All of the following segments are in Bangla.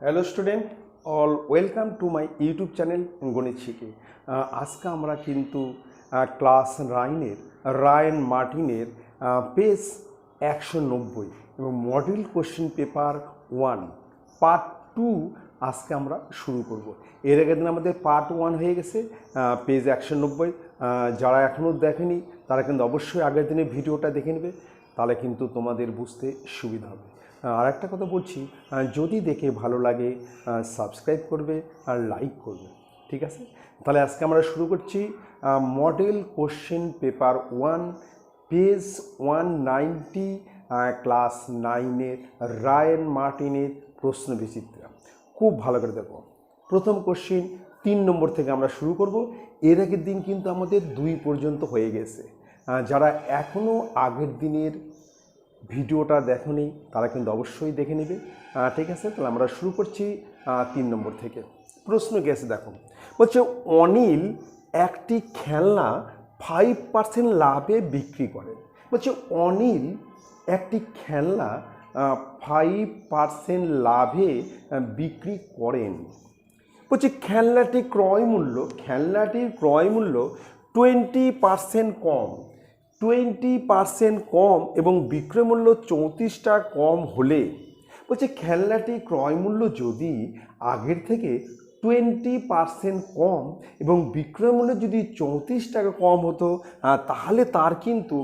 Hello student, all welcome to my YouTube channel গণিত শিখে। আজকে আমরা কিন্তু ক্লাস 9-এর রায়ান মার্টিনের পেজ 190 এবং মডেল কোশ্চেন পেপার 1 পার্ট 2 আজকে আমরা শুরু করব। এর আগের দিন আমাদের পার্ট 1 হয়ে গেছে, পেজ 190। যারা এখনও দেখেনি তারা কিন্তু অবশ্যই আগের দিনের ভিডিওটা দেখে নেবে, তাহলে কিন্তু তোমাদের বুঝতে সুবিধা হবে। আর একটা কথা বলছি, যদি দেখে ভালো লাগে সাবস্ক্রাইব করবে আর লাইক করবে, ঠিক আছে? তাহলে আজকে আমরা শুরু করছি model question paper 1 page 190, class 9-এর রায়ান মার্টিনের প্রশ্ন বিচিত্র। খুব ভালো করে দেখো, প্রথম কোশ্চেন 3 নম্বর থেকে আমরা শুরু করব। এর আগের দিন কিন্তু আমাদের 2 পর্যন্ত হয়ে গেছে। যারা এখনও আগের দিনের ভিডিওটা দেখোনি তারা কিন্তু অবশ্যই দেখে নেবে, ঠিক আছে? তাহলে আমরা শুরু করছি 3 নম্বর থেকে। প্রশ্ন গেছে, দেখো, বলছে অনিল একটি খেলনা 5% লাভে বিক্রি করে। বলছে অনিল একটি খেলনা 5% লাভে বিক্রি করেন। বলছে খেলনাটির ক্রয় মূল্য 20% কম, 20% কম এবং বিক্রয় মূল্য 34 টাকা কম হলে, বলছে খেলনাটির ক্রয় মূল্য যদি আগের থেকে 20% কম এবং বিক্রয় মূল্য যদি 34 টাকা কম হতো, তাহলে তার কিন্তু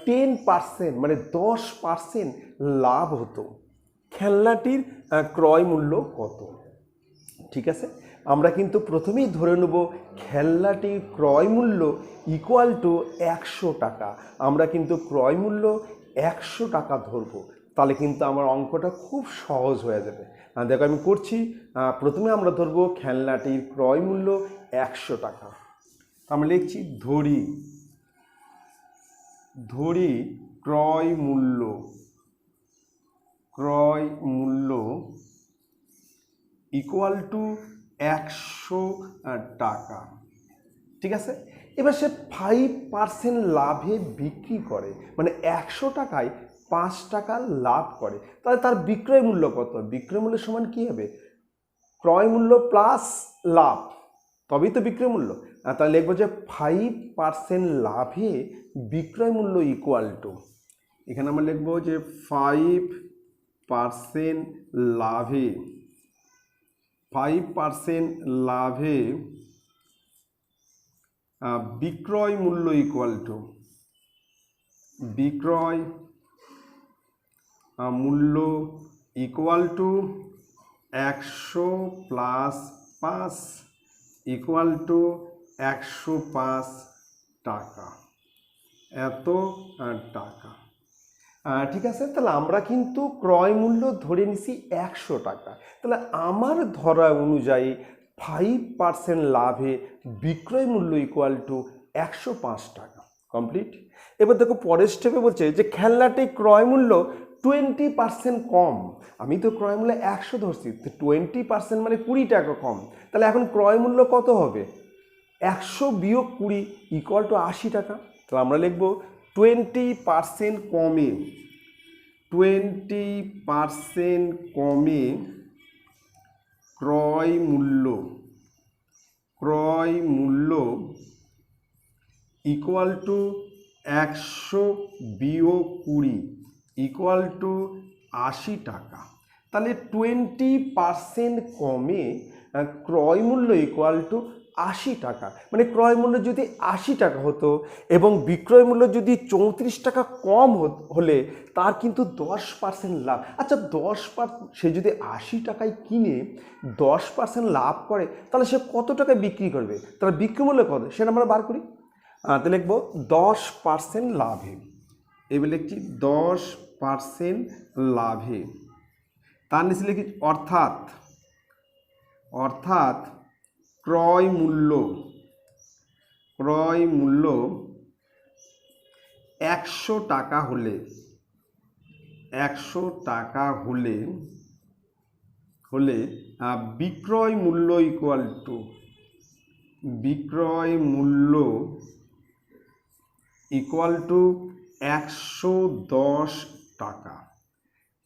10% মানে 10% লাভ হতো। খেলনাটির ক্রয় মূল্য কত? ঠিক আছে, আমরা কিন্তু প্রথমেই ধরে নেব খেলনাটির ক্রয় মূল্য ইকুয়াল টু 100 টাকা। আমরা কিন্তু ক্রয় মূল্য 100 টাকা ধরবো, তাহলে কিন্তু আমার অঙ্কটা খুব সহজ হয়ে যাবে। দেখো আমি করছি, প্রথমে আমরা ধরবো খেলনাটির ক্রয় মূল্য 100 টাকা। আমরা লিখছি ধরি ক্রয় মূল্য ইকুয়াল টু 100 টাকা, ঠিক আছে? এবার সে 5% লাভে বিক্রি করে, মানে 100 টাকায় 5 টাকা লাভ করে, তাহলে তার বিক্রয় মূল্য কত? বিক্রয় মূল্য সমান কী হবে? ক্রয় মূল্য প্লাস লাভ, তবেই তো বিক্রয় মূল্য। তাহলে লিখবো যে 5% লাভে বিক্রয় মূল্য ইকুয়াল টু, এখানে আমরা লিখবো যে 5% লাভে বিক্রয় মূল্য equal to 100 plus 5 equal to 105 টাকা, এত টাকা, ঠিক আছে? তাহলে আমরা কিন্তু ক্রয় মূল্য ধরে নিছি 100 টাকা। তাহলে আমার ধরা অনুযায়ী 5% লাভে বিক্রয় মূল্য ইকুয়াল টু 105 টাকা। কমপ্লিট। এবার দেখো পরের স্টেপে বলছে যে খেলনাটি ক্রয় মূল্য 20% কম। আমি তো ক্রয় মূল্য 100 ধরছি, তো 20% মানে 20 টাকা কম। তাহলে এখন ক্রয় মূল্য কত হবে? 100 বিয়োগ 20 ইকুয়াল টু 80 টাকা। তাহলে আমরা লিখব 20% কমে ক্রয় মূল্য ইকুয়াল টু 100 বিয়োগ 20 ইকুয়াল টু 80 টাকা। তাহলে 20% কমে ক্রয় মূল্য ইকুয়াল টু 80 টাকা, মানে ক্রয় মূল্য যদি 80 টাকা হতো এবং বিক্রয় মূল্য যদি 34 টাকা কম হলে তার কিন্তু 10% লাভ। আচ্ছা, 10%, সে যদি 80 টাকায় কিনে 10% লাভ করে, তাহলে সে কত টাকায় বিক্রি করবে? তাহলে বিক্রয় মূল্য কত সেটা আমরা বার করি। তাহলে লিখবো 10% লাভে, এবার লিখছি 10% লাভে, তার নিচে লিখি অর্থাৎ ক্রয় মূল্য 100 টাকা হলে বিক্রয় মূল্য ইকুয়াল টু 110 টাকা।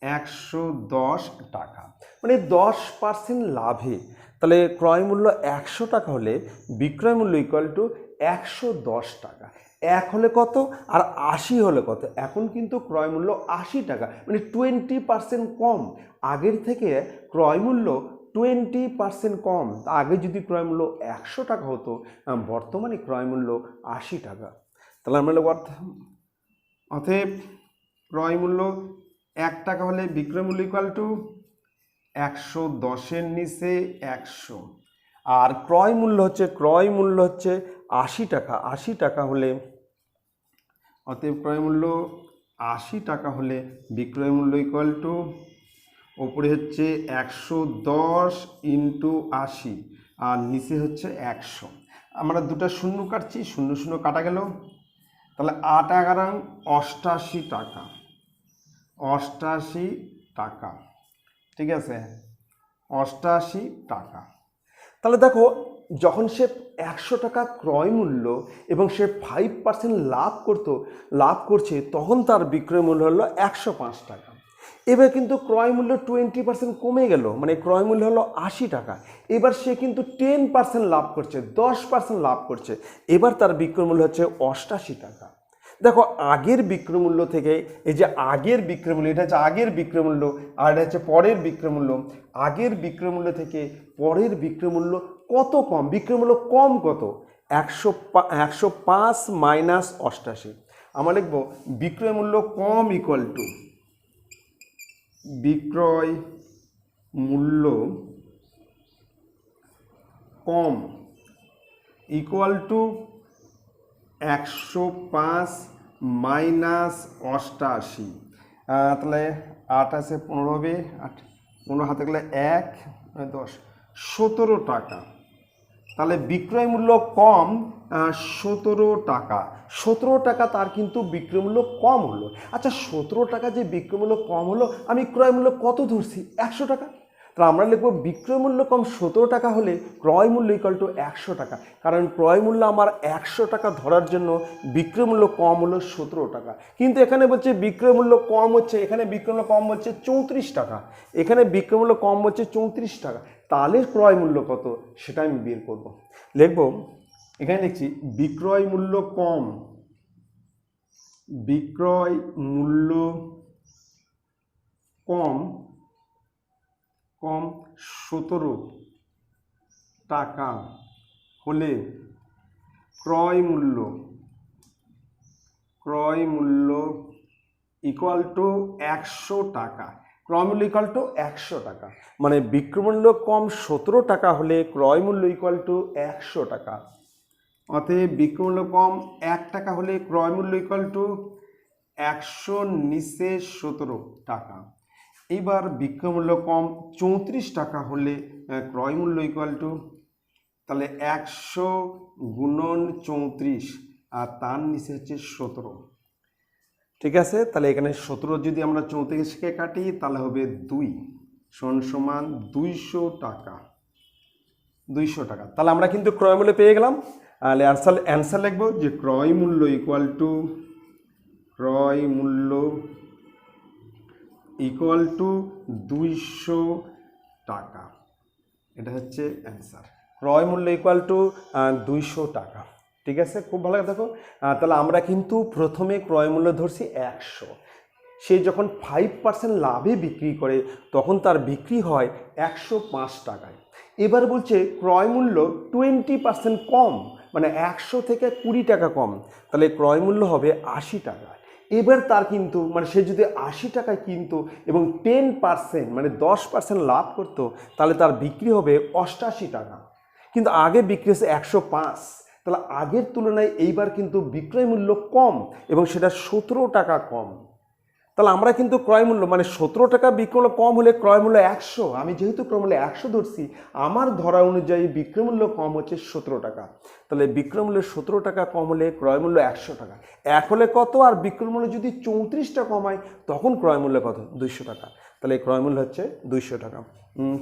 110 টাকা, মানে 10% লাভে। তাহলে ক্রয় মূল্য 100 টাকা হলে বিক্রয় মূল্য ইকুয়াল টু 110 টাকা। 1 হলে কত আর 80 হলে কত? এখন কিন্তু ক্রয় মূল্য 80 টাকা, মানে 20% কম। আগের থেকে ক্রয় মূল্য 20% কম। আগে যদি ক্রয় মূল্য 100 টাকা হতো, বর্তমানে ক্রয় মূল্য 80 টাকা। তাহলে আমরা অতএব ক্রয় মূল্য 1 টাকা হলে বিক্রয় মূল্য ইকুয়াল টু 110-এর নিচে 100। আর ক্রয় মূল্য হচ্ছে 80 টাকা। 80 টাকা হলে অতএব ক্রয় মূল্য 80 টাকা হলে বিক্রয় মূল্য ইকুয়াল টু, ওপরে হচ্ছে 110 ইন্টু 80 আর নিচে হচ্ছে 100। আমরা দুটো শূন্য কাটছি, শূন্য শূন্য কাটা গেল। তাহলে 8 11 88 টাকা। 88 টাকা, ঠিক আছে, 88 টাকা। তাহলে দেখো, যখন সে 100 টাকা ক্রয় মূল্য এবং সে 5% লাভ করছে, তখন তার বিক্রয় মূল্য হলো 105 টাকা। এবার কিন্তু ক্রয় মূল্য 20% কমে গেল, মানে ক্রয় মূল্য হলো 80 টাকা। এবার সে কিন্তু 10% লাভ করছে, 10% লাভ করছে। এবার তার বিক্রয় মূল্য হচ্ছে 88 টাকা। দেখো, আগের বিক্রয় মূল্য থেকে এই যে আগের বিক্রয় মূল্য, এটা হচ্ছে আগের বিক্রয় মূল্য আর এটা হচ্ছে পরের বিক্রয় মূল্য। আগের বিক্রয় মূল্য থেকে পরের বিক্রয় মূল্য কত কম? বিক্রয় মূল্য কম কত? 105 মাইনাস 88। আমরা লিখব বিক্রয় মূল্য কম ইকুয়াল টু বিক্রয় মূল্য কম ইকুয়াল টু 105 মাইনাস 88। তাহলে 8 আছে 15 হবে, 15 হাতে গেলে 1 10 17 টাকা। তাহলে বিক্রয় মূল্য কম 17 টাকা। 17 টাকা তার কিন্তু বিক্রয় মূল্য কম হলো। আচ্ছা, 17 টাকা যে বিক্রয় মূল্য কম হলো, আমি ক্রয় মূল্য কত ধরছি? 100 টাকা। তাহলে আমরা লিখব বিক্রয় মূল্য কম 17 টাকা হলে ক্রয় মূল্য ইকুয়াল টু 100 টাকা। কারণ ক্রয় মূল্য আমার 100 টাকা ধরার জন্য বিক্রয় মূল্য কম হলো 17 টাকা। কিন্তু এখানে বলছে বিক্রয় মূল্য কম হচ্ছে, এখানে বিক্রয় মূল্য কম হচ্ছে 34 টাকা, এখানে বিক্রয় মূল্য কম হচ্ছে 34 টাকা। তাহলে ক্রয় মূল্য কত সেটা আমি বের করব। লিখব, এখানে লিখছি বিক্রয় মূল্য কম, বিক্রয় মূল্য কম 17 টাকা হলে ক্রয় মূল্য ইকুয়াল টু 100 টাকা। ক্রয় মূল্য ইকুয়াল টু 100 টাকা, মানে বিক্রয় মূল্য কম 17 টাকা হলে ক্রয় মূল্য ইকুয়াল টু 100 টাকা। অতএব বিক্রয় মূল্য কম 1 টাকা হলে ক্রয় মূল্য ইকুয়াল টু 100 নিচে 17 টাকা। এইবার বিক্রয় মূল্য কম 34 টাকা হলে ক্রয় মূল্য ইকুয়াল টু, তাহলে 100 গুণন 34 আর তার নিচে হচ্ছে 17। ঠিক আছে, তাহলে এখানে 17 যদি আমরা 34কে কাটি তাহলে হবে 2 সমান 200 টাকা। 200 টাকা। তাহলে আমরা কিন্তু ক্রয় মূল্য পেয়ে গেলাম। তাহলে অ্যান্সার লিখব যে ক্রয় মূল্য ইকুয়াল টু 200 টাকা। এটা হচ্ছে অ্যান্সার। ক্রয় মূল্য ইকুয়াল টু 200 টাকা। ঠিক আছে, খুব ভালো। দেখো, তাহলে আমরা কিন্তু প্রথমে ক্রয় মূল্য ধরছি 100। সে যখন 5% লাভে বিক্রি করে তখন তার বিক্রি হয় 105 টাকায়। এবার বলছে ক্রয় মূল্য 20% কম, মানে 100 থেকে 20 টাকা কম। তাহলে ক্রয় মূল্য হবে 80 টাকা। এবার তার কিন্তু, মানে সে যদি 80 টাকায় কিনতো এবং 10% মানে 10% লাভ করতো, তাহলে তার বিক্রি হবে 88 টাকা। কিন্তু আগে বিক্রি হচ্ছে 105। তাহলে আগের তুলনায় এইবার কিন্তু বিক্রয় মূল্য কম এবং সেটা 17 টাকা কম। তাহলে আমরা কিন্তু ক্রয় মূল্য মানে 17 টাকা বিক্রয় মূল্য কম হলে ক্রয় মূল্য 100। আমি যেহেতু ক্রয় মূল্য 100 ধরছি, আমার ধরা অনুযায়ী বিক্রয় মূল্য কম হচ্ছে 17 টাকা। তাহলে বিক্রয় মূল্য 17 টাকা কম হলে ক্রয় মূল্য 100 টাকা। 1 হলে কত, আর বিক্রয় মূল্য যদি 34 টাকা কম হয় তখন ক্রয় মূল্য কত? 200 টাকা। তাহলে ক্রয় মূল্য হচ্ছে 200 টাকা।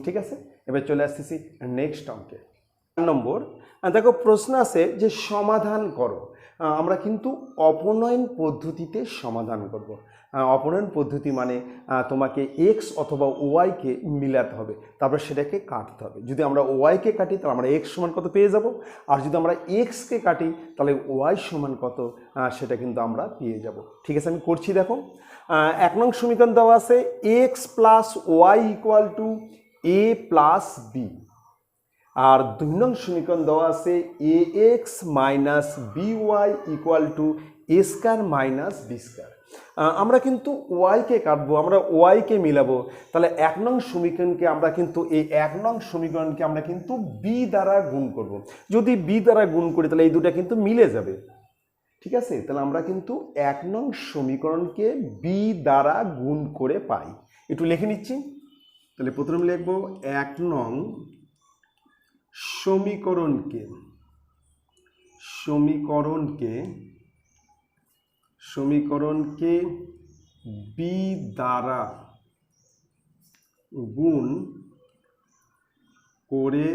ঠিক আছে, এবার চলে আসতেছি নেক্সট অঙ্কে। 4 নম্বর, দেখো প্রশ্ন আছে যে সমাধান করো। আমরা কিন্তু অপনয়ন পদ্ধতিতে সমাধান করব। অপনয়ন পদ্ধতি মানে তোমাকে এক্স অথবা ওয়াইকে মিলাতে হবে, তারপর সেটাকে কাটতে হবে। যদি আমরা ওয়াইকে কাটি তাহলে আমরা এক্স সমান কত পেয়ে যাব, আর যদি আমরা এক্সকে কাটি তাহলে ওয়াই সমান কত সেটা কিন্তু আমরা পেয়ে যাব। ঠিক আছে, আমি করছি। দেখো, 1 নং সমীকরণ দেওয়া আছে x plus Y equal to A plus b, আর 2 নং সমীকরণ দেওয়া আছে a x minus b Y equal to a square minus b square. আমরা কিন্তু ওয়াইকে কাটবো, আমরা ওয়াইকে মিলাবো, তাহলে 1 নং সমীকরণকে আমরা কিন্তু এই 1 নং সমীকরণকে আমরা কিন্তু বি দ্বারা গুণ করব। যদি বি দ্বারা গুণ করি তাহলে এই দুটা কিন্তু মিলে যাবে। ঠিক আছে, তাহলে আমরা কিন্তু 1 নং সমীকরণকে বি দ্বারা গুণ করে পাই। একটু লিখে নিচ্ছি। তাহলে প্রথমে লিখব 1 নং সমীকরণকে বি দ্বারা গুণ করে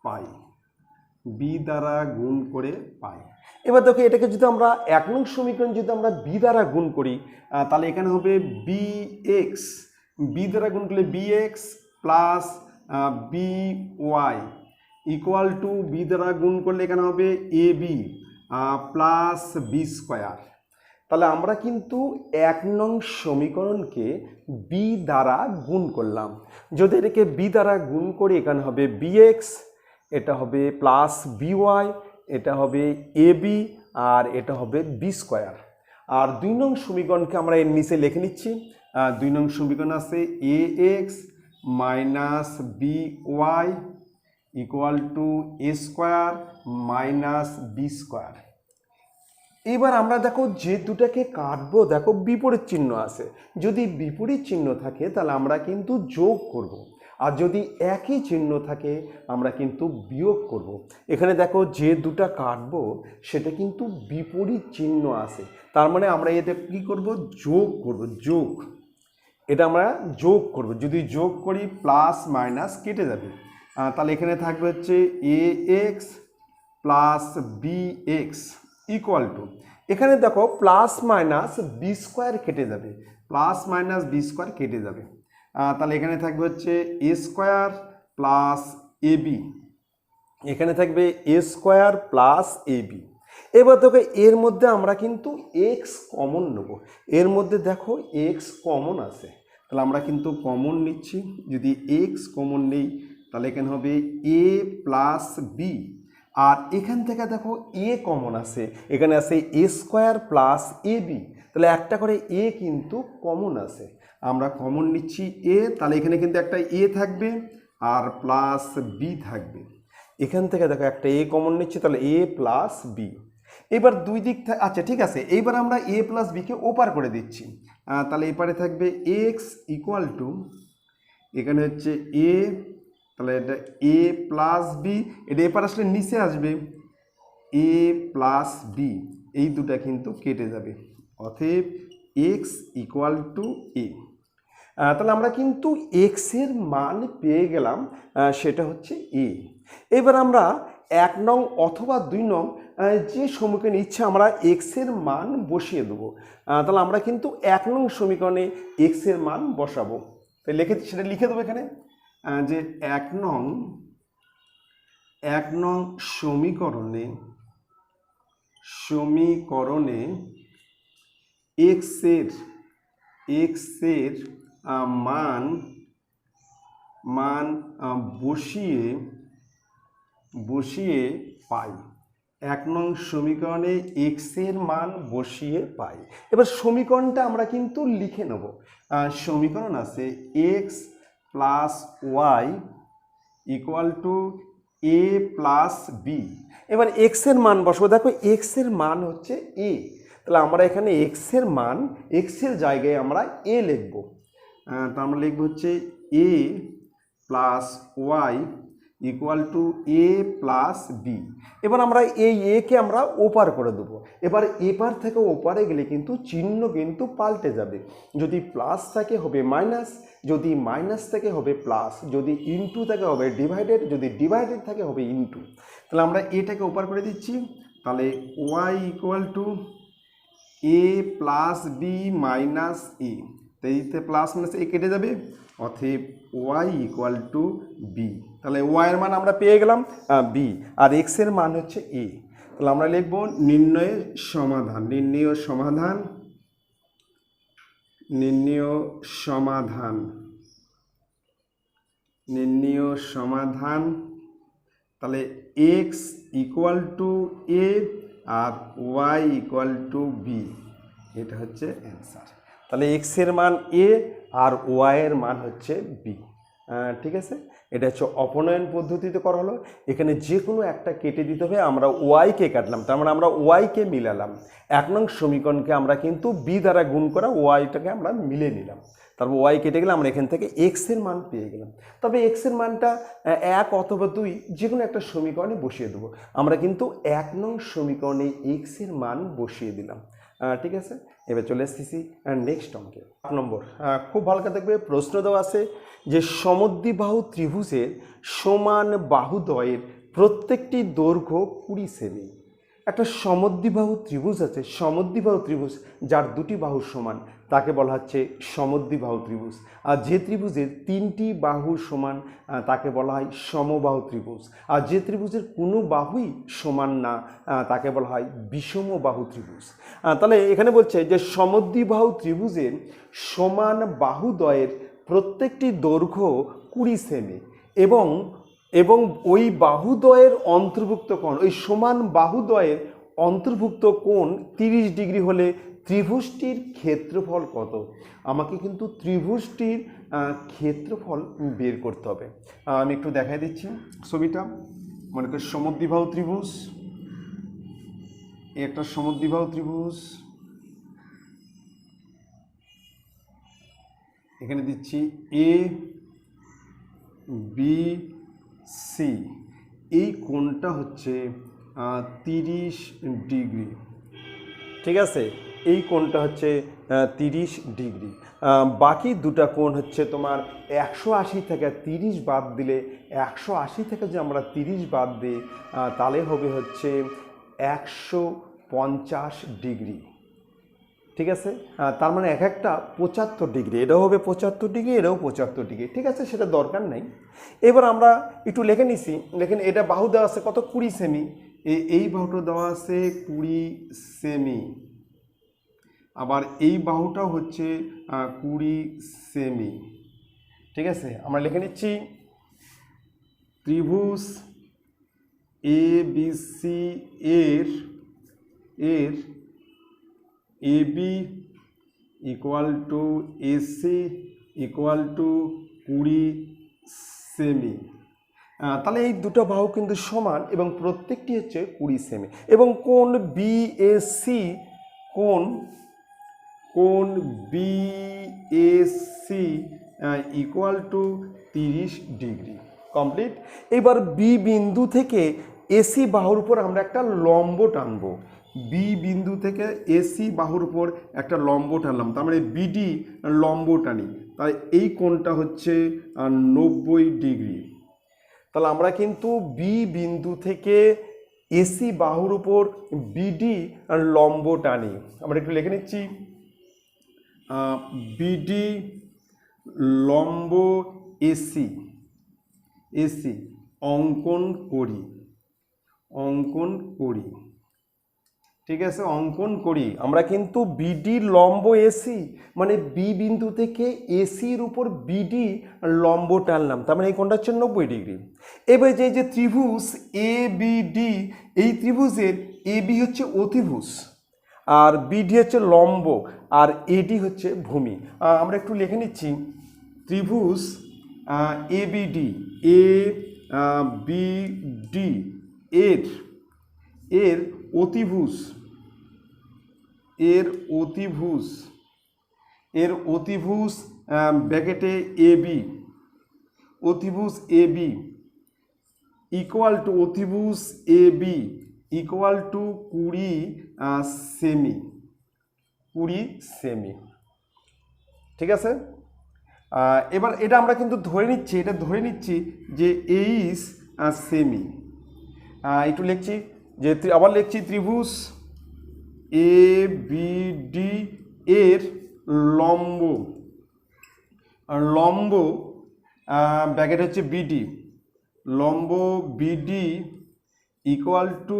পাই, বি দ্বারা গুণ করে পাই। এবার দেখো, এটাকে যদি আমরা 1 নং সমীকরণ যদি আমরা বি দ্বারা গুণ করি তাহলে এখানে হবে বি এক্স, বি দ্বারা গুণ করলে B X plus B Y equal to B দ্বারা গুণ করলে এখানে হবে A B plus B square. তাহলে আমরা কিন্তু 1 নং সমীকরণকে বি দ্বারা গুণ করলাম। যদি এটাকে বি দ্বারা গুণ করি এখানে হবে বি এক্স, এটা হবে প্লাস বি ওয়াই, এটা হবে এ বি, আর এটা হবে বি স্কোয়ার। আর 2 নং সমীকরণকে আমরা এর নিচে লিখে নিচ্ছি। 2 নং সমীকরণ আছে a x minus b Y equal to a square minus b square. এবার আমরা দেখো যে দুটাকে কাটবো, দেখো বিপরীত চিহ্ন আছে। যদি বিপরীত চিহ্ন থাকে তাহলে আমরা কিন্তু যোগ করব, আর যদি একই চিহ্ন থাকে আমরা কিন্তু বিয়োগ করব। এখানে দেখো যে দুটা কাটবো সেটা কিন্তু বিপরীত চিহ্ন আছে, তার মানে আমরা এতে কী করব, যোগ করব। যোগ, এটা আমরা যোগ করব। যদি যোগ করি প্লাস মাইনাস কেটে যাবে, তাহলে এখানে থাকবে হচ্ছে a x plus b x equal to, এখানে দেখো প্লাস মাইনাস বি স্কোয়ার কেটে যাবে, প্লাস মাইনাস বি স্কোয়ার কেটে যাবে, তাহলে এখানে থাকবে হচ্ছে এ স্কোয়ার প্লাস এ বি, এখানে থাকবে এ স্কোয়ার প্লাস এ বি। এবার দেখো এর মধ্যে আমরা কিন্তু এক্স কমন নেব, এর মধ্যে দেখো এক্স কমন আছে, তাহলে আমরা কিন্তু কমন নিচ্ছি। যদি এক্স কমন নেই তাহলে এখানে হবে এ প্লাস বি, আর এখান থেকে দেখো এ কমন আছে, এখানে আছে এ স্কোয়ার প্লাস এ বি, তাহলে একটা করে এ কিন্তু কমন আছে, আমরা কমন নিচ্ছি এ, তাহলে এখানে কিন্তু একটা এ থাকবে আর প্লাস বি থাকবে। এখান থেকে দেখো একটা এ কমন নিচ্ছি, তাহলে এ প্লাস বি। এবার দুই দিক আচ্ছা ঠিক আছে, এইবার আমরা এ প্লাস বিকে ওপার করে দিচ্ছি, তাহলে এপারে থাকবে এক্স ইকুয়াল টু, এখানে হচ্ছে এ, তাহলে এটা এ প্লাস বি, এটা এপার আসলে নিচে আসবে এ প্লাস বি, এই দুটা কিন্তু কেটে যাবে, অতএব এক্স ইকুয়াল টু এ। তাহলে আমরা কিন্তু এক্সের মান পেয়ে গেলাম, সেটা হচ্ছে এ। এবার আমরা 1 নং অথবা 2 নং যে সমীকরণে ইচ্ছা আমরা এক্সের মান বসিয়ে দেবো। তাহলে আমরা কিন্তু 1 নং সমীকরণে এক্সের মান বসাবো, তাই সেটা লিখে দেবো এখানে যে 1 নং সমীকরণে এক্সের মান বসিয়ে পাই। 1 নং সমীকরণে এক্সের মান বসিয়ে পাই। এবার সমীকরণটা আমরা কিন্তু লিখে নেব। সমীকরণ আছে x plus Y equal to A plus B. এবার এক্সের মান বসবো, দেখো এক্সের মান হচ্ছে এ, তাহলে আমরা এখানে এক্সের মান, এক্সের জায়গায় আমরা এ লিখব, তা আমরা লিখব হচ্ছে a plus Y equal to A plus B. এবার আমরা এই একে আমরা ওপার করে দেবো। এবার এপার থেকে ওপারে গেলে কিন্তু চিহ্ন কিন্তু পাল্টে যাবে, যদি প্লাস থাকে হবে মাইনাস, যদি মাইনাস থেকে হবে প্লাস, যদি ইনটু থেকে হবে ডিভাইডেড, যদি ডিভাইডেড থাকে হবে ইনটু। তাহলে আমরা এটাকে ওপার করে দিচ্ছি, তাহলে y equal to A plus b minus a, এইতে প্লাস মাইনাস এ কেটে যাবে, অতএব ওয়াই ইকুয়াল টু বি। তাহলে ওয়াইয়ের মান আমরা পেয়ে গেলাম বি, আর এক্সের মান হচ্ছে এ। তাহলে আমরা লিখব নির্ণয়ের সমাধান, নির্ণয় সমাধান, নির্ণয় সমাধান, নির্ণয় সমাধান। তাহলে এক্স ইকুয়াল টু এ আর ওয়াই ইকুয়াল টু বি, এটা হচ্ছে অ্যান্সার। তাহলে এক্সের মান এ আর ওয়াইয়ের মান হচ্ছে বি। ঠিক আছে, এটা হচ্ছে অপনয়ন পদ্ধতিতে করা হলো। এখানে যে কোনো একটা কেটে দিতে হবে, আমরা ওয়াইকে কাটলাম, তার মানে আমরা ওয়াইকে মিলালাম। 1 নং সমীকরণকে আমরা কিন্তু বি দ্বারা গুণ করা ওয়াইটাকে আমরা মিলে নিলাম, তারপর ওয়াই কেটে গেলে আমরা এখান থেকে এক্সের মান পেয়ে গেলাম। তবে এক্সের মানটা 1 অথবা 2 যে কোনো একটা সমীকরণে বসিয়ে দেবো। আমরা কিন্তু 1 নং সমীকরণে এক্সের মান বসিয়ে দিলাম। ঠিক আছে, এবার চলে এসেছি নেক্সট অঙ্কে 8 নম্বর। খুব ভালো করে দেখবে, প্রশ্ন দেওয়া আছে যে সমদ্বিবাহু ত্রিভুজের সমান বাহুদ্বয়ের প্রত্যেকটি দৈর্ঘ্য 20 সেমি। একটা সমদ্বিবাহু ত্রিভুজ আছে, সমদ্বিবাহু ত্রিভুজ যার দুটি বাহু সমান তাকে বলা হচ্ছে সমদ্বিবাহু ত্রিভুজ। আর যে ত্রিভুজের 3টি বাহু সমান তাকে বলা হয় সমবাহু ত্রিভুজ। আর যে ত্রিভুজের কোনো বাহুই সমান না তাকে বলা হয় বিষমবাহু ত্রিভুজ। তাহলে এখানে বলছে যে সমদ্বিবাহু ত্রিভুজের সমান বাহুদ্বয়ের প্রত্যেকটি দৈর্ঘ্য 20 সেমি এবং ওই বাহুদ্বয়ের অন্তর্ভুক্ত কোণ, ওই সমান বাহুদ্বয়ের অন্তর্ভুক্ত কোণ 30 ডিগ্রি হলে ত্রিভুজটির ক্ষেত্রফল কত? আমাকে কিন্তু ত্রিভুজটির ক্ষেত্রফল বের করতে হবে। আমি একটু দেখাই দিচ্ছি ছবিটা। মনে করি সমদ্বিবাহু ত্রিভুজ, একটা সমদ্বিবাহু ত্রিভুজ, এখানে দিচ্ছি এ বি সি, এই কোণটা হচ্ছে 30 ডিগ্রি। ঠিক আছে, এই কোণটা হচ্ছে 30 ডিগ্রি। বাকি দুটা কোণ হচ্ছে তোমার 180 থেকে 30 বাদ দিলে, 180 থেকে যে আমরা 30 বাদ দিই তাহলে হবে হচ্ছে 150 ডিগ্রি। ঠিক আছে, তার মানে এক একটা 75 ডিগ্রি, এটাও হবে 75 ডিগ্রি, এটাও 75 ডিগ্রি। ঠিক আছে, সেটা দরকার নেই। এবার আমরা একটু লিখে নিছি, দেখেন এটা বাহু দেওয়া আছে কত? 20 সেমি। এই বাহুটা দেওয়া আছে 20 সেমি, আবার এই বাহুটাও হচ্ছে 20 সেমি। ঠিক আছে, আমরা লিখে নিচ্ছি ত্রিভুজ এ বি সি এর AB equal to AC equal to 20 সেমি। তাহলে এই দুটো বাহু কিন্তু সমান এবং প্রত্যেকটি হচ্ছে 20 সেমি, এবং কোণ বিএসি, কোণ BAC equal to 30 degree. Complete. এবার বি বিন্দু থেকে এসি বাহুর উপর আমরা একটা লম্ব টানবো। বি বিন্দু থেকে এসি বাহুর উপর একটা লম্ব টানলাম, তার মানে বিডি লম্ব টানি, তাই এই কোণটা হচ্ছে 90 ডিগ্রি। তাহলে আমরা কিন্তু বি বিন্দু থেকে এসি বাহুর উপর বিডি লম্ব টানি। আমরা একটু লিখে নিচ্ছি বিডি লম্ব এসি অঙ্কন করি। ঠিক আছে, অঙ্কন করি। আমরা কিন্তু বিডি লম্ব এসি মানে বি বিন্দু থেকে এসির উপর বিডি লম্ব টানলাম, তার মানে এই কোণটা হচ্ছে 90 ডিগ্রি। এবার যে ত্রিভুজ এ বিডি, এই ত্রিভুজের এবি হচ্ছে অতিভুজ আর বিডি হচ্ছে লম্ব আর এডি হচ্ছে ভূমি। আমরা একটু লিখে নিচ্ছি ত্রিভুজ এবিডি, এ বিডি এর অতিভুজ ব্র্যাকেটে এবি, অতিভুজ এবি ইকুয়াল টু অতিভুজ এবি ইকুয়াল টু 20 সেমি। ঠিক আছে, এবার এটা আমরা কিন্তু ধরে নিচ্ছি যে 23 সেমি। একটু লিখছি যে আবার লিখছি ত্রিভুজ এ বি ডি এর লম্ব, লম্ব ব্র্যাকেট হচ্ছে বিডি, লম্ব BD equal to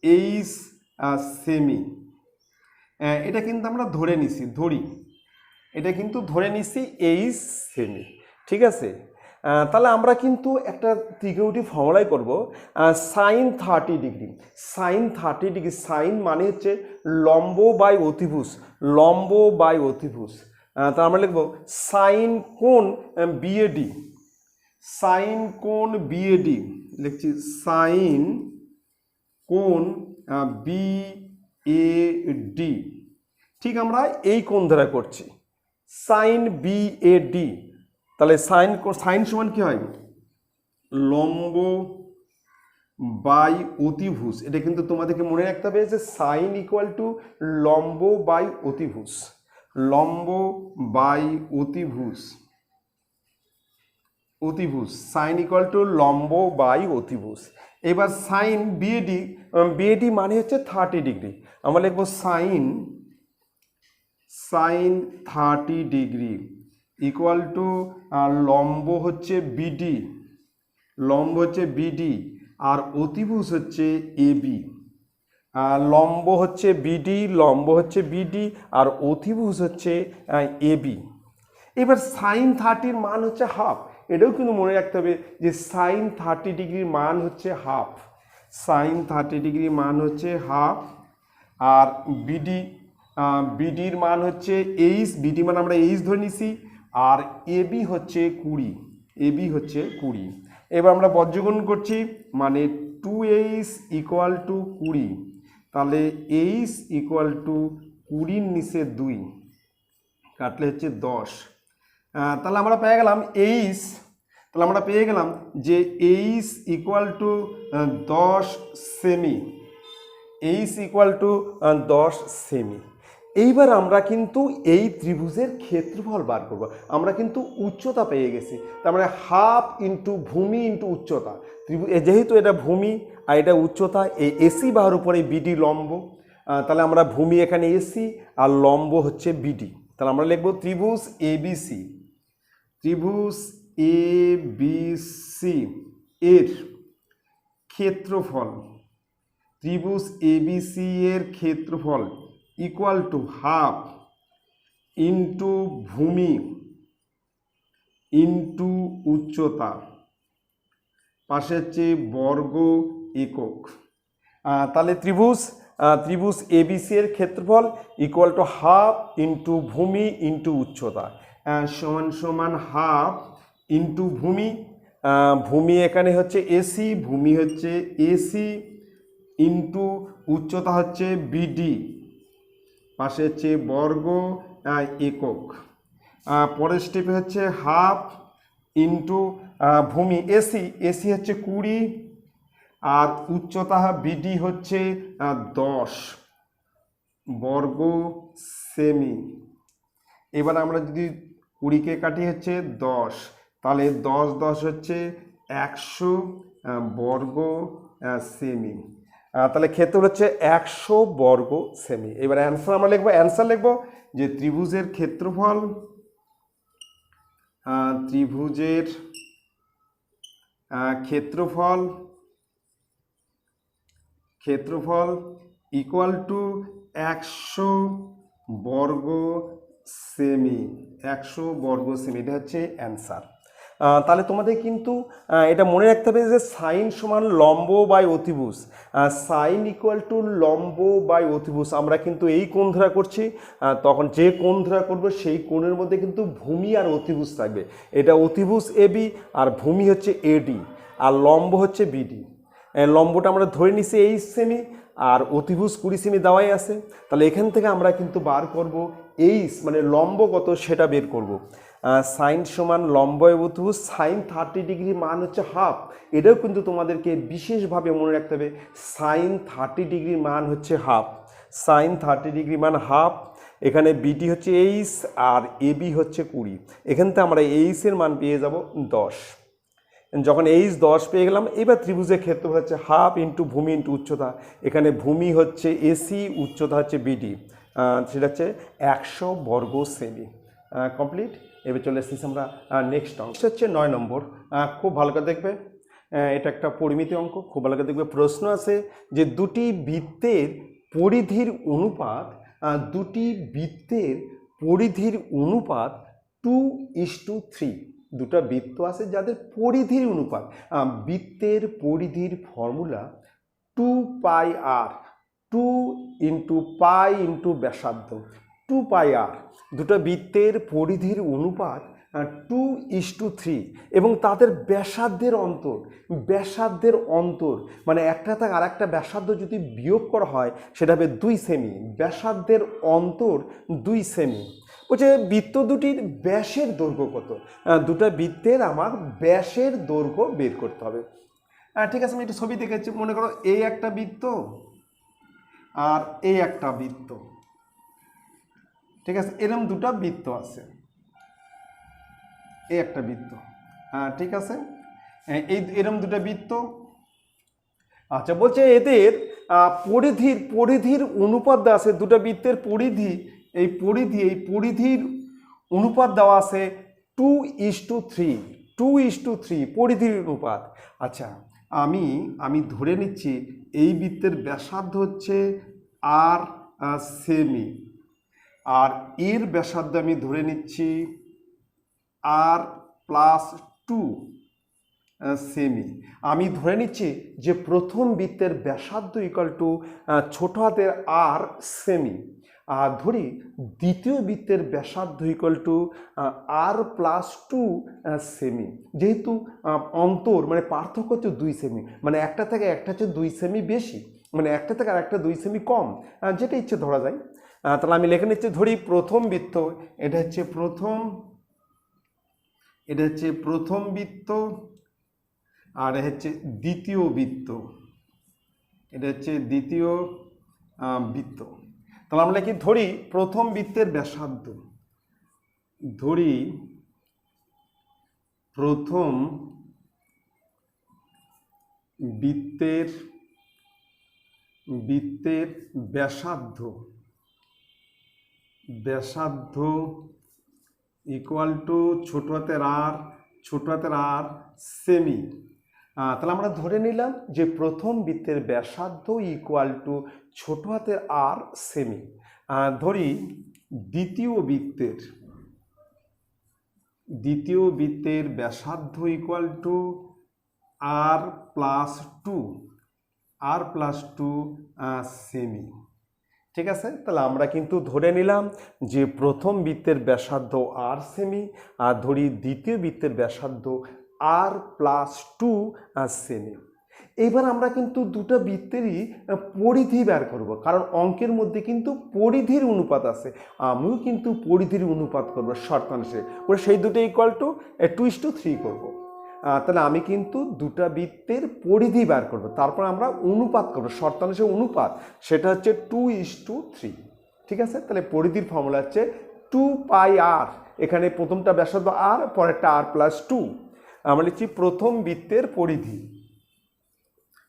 H semi. এটা কিন্তু আমরা ধরে নিছি, এটা কিন্তু ধরে নিছি এইচ সেমি, ঠিক আছে। তাহলে আমরা কিন্তু একটা ত্রিকোণমিতিক ফর্মুলাই করব, sine 30 degree, sine 30 degree, sine মানে হচ্ছে লম্ব বাই অতিভুজ, লম্ব বাই অতিভুজ। তা আমরা লিখব সাইন কোণ বিএডি, সাইন কোণ বিএডি লিখছি, সাইন কোণ বিএডি, ঠিক আমরা এই কোণ দ্বারা করছি, সাইন বিএডি। তাহলে সাইন সাইন সমান কি হয়, লম্ব বাই অতিভুজ। এটা কিন্তু তোমাদেরকে মনে রাখতে হবে যে সাইন ইকুয়াল টু লম্ব বাই অতিভুজ, লম্ব বাই অতিভুজ, অতিভুজ, সাইন ইকুয়াল টু লম্ব বাই অতিভুজ। এবার সাইন বিএডি, বিএডি মানে হচ্ছে 30 ডিগ্রি, আমরা লিখবো sine, sine 30 degree equal to লম্ব হচ্ছে বিডি, লম্ব হচ্ছে বিডি আর অতিভুজ হচ্ছে এবি, লম্ব হচ্ছে বিডি, লম্ব হচ্ছে বিডি আর অতিভুজ হচ্ছে এবি। এবার সাইন 30-র মান হচ্ছে হাফ, এটাও কিন্তু মনে রাখতে হবে যে সাইন 30 ডিগ্রির মান হচ্ছে হাফ, সাইন 30 ডিগ্রির মান হচ্ছে হাফ। আর বিডি, বিডির মান হচ্ছে এইচ, বিডি মান আমরা এইচ ধরে নিছি, আর এবি হচ্ছে 20, এবি হচ্ছে 20। এবার আমরা বজ্রগুণ করছি, মানে 2h ইকুয়াল টু 20, তাহলে h ইকুয়াল টু 20-র নিচে 2 কাটলে হচ্ছে 10। তাহলে আমরা পেয়ে গেলাম h, তাহলে আমরা পেয়ে গেলাম যে h equal to 10 semi, h equal to 10 semi. এইবার আমরা কিন্তু এই ত্রিভুজের ক্ষেত্রফল বার করব, আমরা কিন্তু উচ্চতা পেয়ে গেছি, তার মানে হাফ ইন্টু ভূমি ইন্টু উচ্চতা, যেহেতু এটা ভূমি আর এটা উচ্চতা, এই এসি বাহুর উপরে বিডি লম্ব, তাহলে আমরা ভূমি এখানে এসি আর লম্ব হচ্ছে বিডি। তাহলে আমরা লিখব ত্রিভুজ এবিসি, ত্রিভুজ এবিসি এর ক্ষেত্রফল, ত্রিভুজ এবিসি এর ক্ষেত্রফল ইকুয়াল টু হাফ ইন্টু ভূমি ইন্টু উচ্চতা, পাশে হচ্ছে বর্গ একক। তাহলে ত্রিভুজ এবিসি এর ক্ষেত্রফল ইকুয়াল টু হাফ ইন্টু ভূমি ইন্টু উচ্চতা, সমান সমান হাফ ইন্টু ভূমি, ভূমি এখানে হচ্ছে এসি, ভূমি হচ্ছে এসি ইন্টু উচ্চতা হচ্ছে বিডি, পাশে হচ্ছে বর্গ একক। পরের স্টেপে হচ্ছে হাফ ইন্টু ভূমি এসি, এসি হচ্ছে 20 আর উচ্চতা বিডি হচ্ছে 10 বর্গ সেমি। এবার আমরা যদি 20-কে কাটি হচ্ছে 10, তাহলে 10 10 হচ্ছে 100 বর্গ সেমি, তাহলে ক্ষেত্রফল হচ্ছে 100 বর্গ সেমি। এবার অ্যান্সার আমরা লিখবো, অ্যান্সার লিখবো যে ত্রিভুজের ক্ষেত্রফল, ত্রিভুজের ক্ষেত্রফল, ক্ষেত্রফল ইকুয়াল টু 100 বর্গ সেমি, 100 বর্গ সেমি, এটা হচ্ছে অ্যান্সার। তাহলে তোমাদের কিন্তু এটা মনে রাখতে হবে যে সাইন সমান লম্ব বাই অতিভুজ, সাইন ইকুয়াল টু লম্ব বাই অতিভুজ। আমরা কিন্তু এই কোণ ধরা করছি, তখন যে কোণ ধরা করবো সেই কোণের মধ্যে কিন্তু ভূমি আর অতিভুজ থাকবে, এটা অতিভুজ এবি আর ভূমি হচ্ছে এডি আর লম্ব হচ্ছে বিডি। লম্বটা আমরা ধরে নিছি 8 সেমি আর অতিভুজ 20 সেমি দেওয়াই আছে, তাহলে এখান থেকে আমরা কিন্তু বার করব এইচ মানে লম্ব কত সেটা বের করব। সাইন সমান লম্ব অতিভুজ, সাইন 30 ডিগ্রি মান হচ্ছে হাফ, এটাও কিন্তু তোমাদেরকে বিশেষভাবে মনে রাখতে হবে, সাইন 30 ডিগ্রির মান হচ্ছে হাফ, সাইন 30 ডিগ্রি মান হাফ। এখানে বিটি হচ্ছে এইচ আর এবি হচ্ছে 20, এখান থেকে আমরা এইচের মান পেয়ে যাব 10। যখন এইচ 10 পেয়ে গেলাম, এবার ত্রিভুজের ক্ষেত্রফল হচ্ছে হাফ ইন্টু ভূমি ইন্টু উচ্চতা। এখানে ভূমি হচ্ছে এসি, উচ্চতা হচ্ছে বিডি, সেটা হচ্ছে 100 বর্গ সেমি। কমপ্লিট। এবার চলে এসেছি আমরা নেক্সট অঙ্ক, হচ্ছে 9 নম্বর। খুব ভালো করে দেখবে, এটা একটা পরিমিতি অঙ্ক, খুব ভালো করে দেখবে। প্রশ্ন আছে যে দুটি বৃত্তের পরিধির অনুপাত, দুটি বৃত্তের পরিধির অনুপাত 2:3। দুটা বৃত্ত আছে যাদের পরিধির অনুপাত, বৃত্তের পরিধির formula 2πr, 2 into pi into ব্যাসার্ধ, 2πr। দুটো বৃত্তের পরিধির অনুপাত 2:3 এবং তাদের ব্যাসার্ধের অন্তর মানে একটা থেকে আর একটা ব্যাসার্ধ যদি বিয়োগ করা হয় সেটা হবে 2 সেমি। ব্যাসার্ধের অন্তর 2 সেমি। বলছে বৃত্ত দুটির ব্যাসের দৈর্ঘ্য কত? দুটো বৃত্তের আমার ব্যাসের দৈর্ঘ্য বের করতে হবে। ঠিক আছে, আমি একটু ছবি দেখেছি। মনে করো এই একটা বৃত্ত আর এই একটা বৃত্ত, ঠিক আছে, এরকম দুটো বৃত্ত আছে, এই একটা বৃত্ত, ঠিক আছে, এরকম দুটো বৃত্ত। আচ্ছা, বলছে এদের পরিধির অনুপাত দেওয়া আছে, দুটো বৃত্তের পরিধি, এই পরিধির অনুপাত দেওয়া আছে 2:3, 2:3 পরিধির অনুপাত। আচ্ছা, আমি ধরে নিচ্ছি এই বৃত্তের ব্যাসার্ধ হচ্ছে আর সেমি, আর এর ব্যাসার্ধ আমি ধরে নিচ্ছি আর +2 সেমি। আমি ধরে নিচ্ছি যে প্রথম বৃত্তের ব্যাসার্ধ ইকুয়াল টু ছোট হাতের আর সেমি, আর ধরি দ্বিতীয় বৃত্তের ব্যাসার্ধ ইকুয়াল টু আর +2 সেমি। যেহেতু অন্তর মানে পার্থক্য হচ্ছে 2 সেমি, মানে একটা থেকে একটা হচ্ছে 2 সেমি বেশি, মানে একটা থেকে আর একটা 2 সেমি কম, যেটা ইচ্ছে ধরা যায়। তাহলে আমি লিখে নিচ্ছি, ধরি প্রথম বৃত্ত, এটা হচ্ছে প্রথম বৃত্ত, আর হচ্ছে দ্বিতীয় বৃত্ত, এটা হচ্ছে দ্বিতীয় বৃত্ত। তাহলে আমরা কি ধরি প্রথম বৃত্তের ব্যাসার্ধ, ধরি প্রথম বৃত্তের ব্যাসার্ধ ইকুয়াল টু ছোট হাতের আর সেমি। তাহলে আমরা ধরে নিলাম যে প্রথম বৃত্তের ব্যাসার্ধ ইকুয়াল টু ছোট হাতের আর সেমি। ধরি দ্বিতীয় বৃত্তের ব্যাসার্ধ ইকুয়াল টু r+2 সেমি। ঠিক আছে, তাহলে আমরা কিন্তু ধরে নিলাম যে প্রথম বৃত্তের ব্যাসার্ধ আর সেমি, আর ধরি দ্বিতীয় বৃত্তের ব্যাসার্ধ r+2 সেমি। এইবার আমরা কিন্তু দুটো বৃত্তেরই পরিধি বের করব, কারণ অঙ্কের মধ্যে কিন্তু পরিধির অনুপাত আছে। আমিও কিন্তু পরিধির অনুপাত করবো শর্তাংশে করে, সেই দুটো ইকুয়াল টু 2:3 করব। তাহলে আমি কিন্তু দুটো বৃত্তের পরিধি বের করব, তারপর আমরা অনুপাত করব, শর্তাংশের অনুপাত, সেটা হচ্ছে 2:3। ঠিক আছে, তাহলে পরিধির ফর্মুলা হচ্ছে 2πr। এখানে প্রথমটা ব্যাসার্ধ আর, পরেরটা r+2। আমরা লিখছি প্রথম বৃত্তের পরিধি,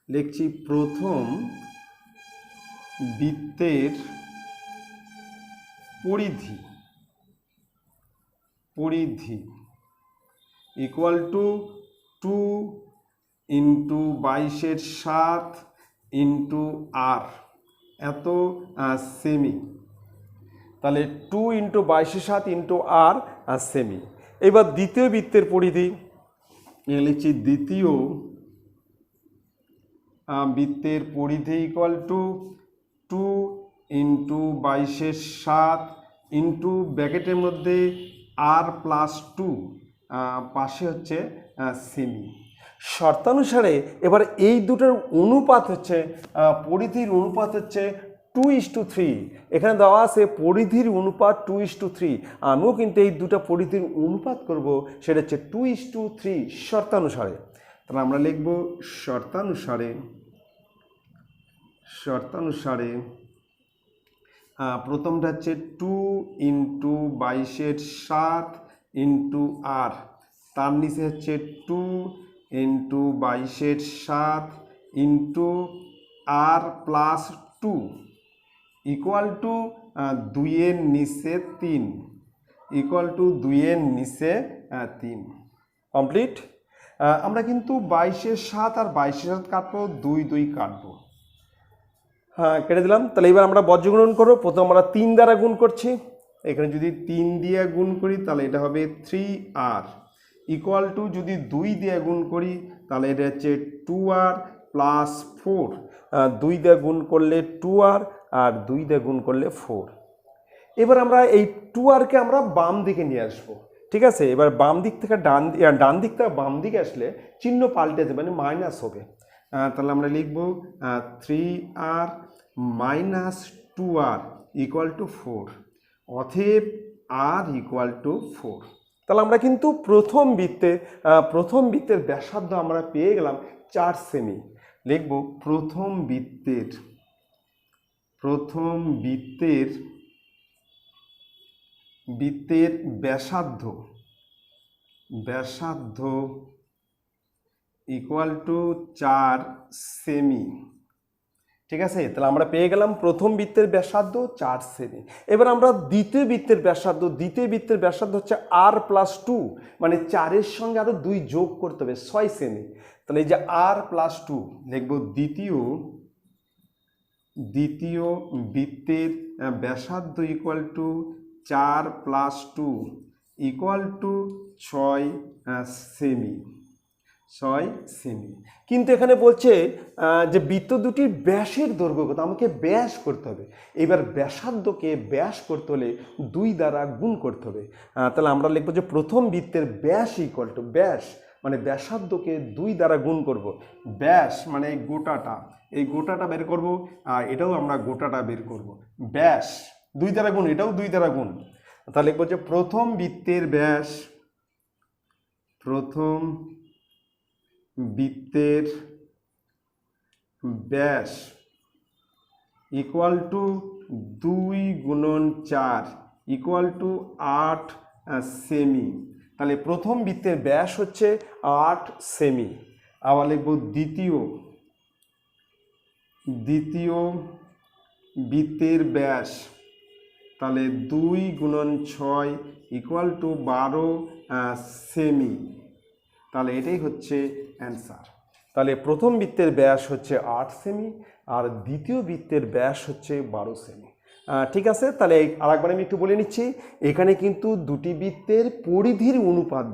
লিখছি প্রথম বৃত্তের পরিধি ইকুয়াল টু 2 ইন্টু 22/7 ইন্টু আর, এত সেমি। তাহলে 2 ইন্টু 22/7 ইন্টু আর সেমি। এবার দ্বিতীয় বৃত্তের পরিধি লিখছি, দ্বিতীয় বৃত্তের পরিধি ইকুয়াল টু 2 ইন্টু 22/7 ইন্টু ব্র্যাকেটের মধ্যে r+2, পাশে হচ্ছে সেমি। শর্তানুসারে এবার এই দুটোর অনুপাত হচ্ছে, পরিধির অনুপাত হচ্ছে 2:3। এখানে দেওয়া আছে পরিধির অনুপাত 2:3। আমিও কিন্তু এই দুটো পরিধির অনুপাত করব, সেটা হচ্ছে 2:3 শর্তানুসারে। তাহলে আমরা লিখব শর্তানুসারে প্রথমটা হচ্ছে 2 ইন্টু 22/7 ইন্টু আর, তার নিচে হচ্ছে 2 into 22/7 into r plus 2 equal to 2-এর নিচে 3 ইকুয়াল টু 2-এর নিচে 3 কমপ্লিট। আমরা কিন্তু 22/7 আর 22/7 কাটবো, 2 কাটবো, হ্যাঁ কেটে দিলাম। তাহলে এবার আমরা বজ্রগুণন করবো। প্রথম আমরা 3 দ্বারা গুণ করছি, এখানে যদি 3 দিয়ে গুণ করি তাহলে এটা হবে 3r ইকুয়াল টু যদি 2 দিয়ে গুণ করি তাহলে এটা হচ্ছে 2r প্লাস 4। 2 দিয়ে গুণ করলে 2r আর 2 দিয়ে গুণ করলে 4। এবার আমরা এই 2rকে আমরা বাম দিকে নিয়ে আসবো, ঠিক আছে। এবার বাম দিক থেকে ডান দিক থেকে বাম দিকে আসলে চিহ্ন পাল্টে যাবে, মানে মাইনাস হবে। তাহলে আমরা লিখব 3r minus 2r equal to 4, অতএব r ইকুয়াল টু 4। তাহলে আমরা কিন্তু প্রথম বৃত্তের ব্যাসার্ধ আমরা পেয়ে গেলাম 4 সেমি। লিখব প্রথম বৃত্তের ব্যাসার্ধ ইকুয়াল টু 4 সেমি, ঠিক আছে। তাহলে আমরা পেয়ে গেলাম প্রথম বৃত্তের ব্যাসার্ধ 4 সেমি। এবার আমরা দ্বিতীয় বৃত্তের ব্যাসার্ধ হচ্ছে r প্লাস 2, মানে 4-এর সঙ্গে আরও 2 যোগ করতে হবে, 6 সেমি। তাহলে এই যে r প্লাস 2 লিখব দ্বিতীয় বৃত্তের ব্যাসার্ধ equal to 4 plus 2 equal two 6 semi. কিন্তু এখানে বলছে যে বৃত্ত দুটির ব্যাসের দৈর্ঘ্য কত, আমাকে ব্যাস করতে হবে। এবার ব্যাসার্ধকে ব্যাস করতে হলে 2 দ্বারা গুণ করতে হবে। তাহলে আমরা লিখবো যে প্রথম বৃত্তের ব্যাস ইকুয়াল টু ব্যাস মানে ব্যাসার্ধকে 2 দ্বারা গুণ করব। ব্যাস মানে এই গোটাটা বের করব, আর এটাও আমরা গোটাটা বের করব। ব্যাস 2 দ্বারা গুণ, এটাও 2 দ্বারা গুণ। তাহলে লিখবো যে প্রথম বৃত্তের ব্যাস ইকুয়াল টু 2 গুণন 4 ইকুয়াল টু 8 সেমি। তাহলে প্রথম বৃত্তের ব্যাস হচ্ছে 8 সেমি। আবার লিখব দ্বিতীয় বৃত্তের ব্যাস, তাহলে 2 গুণন 6 ইকুয়াল টু 12 সেমি। তাহলে এটাই হচ্ছে অ্যান্সার। তাহলে প্রথম বৃত্তের ব্যাস হচ্ছে 8 সেমি আর দ্বিতীয় বৃত্তের ব্যাস হচ্ছে 12 সেমি, ঠিক আছে। তাহলে আরেকবার আমি একটু বলে নিচ্ছি, এখানে কিন্তু দুটি বৃত্তের পরিধির অনুপাত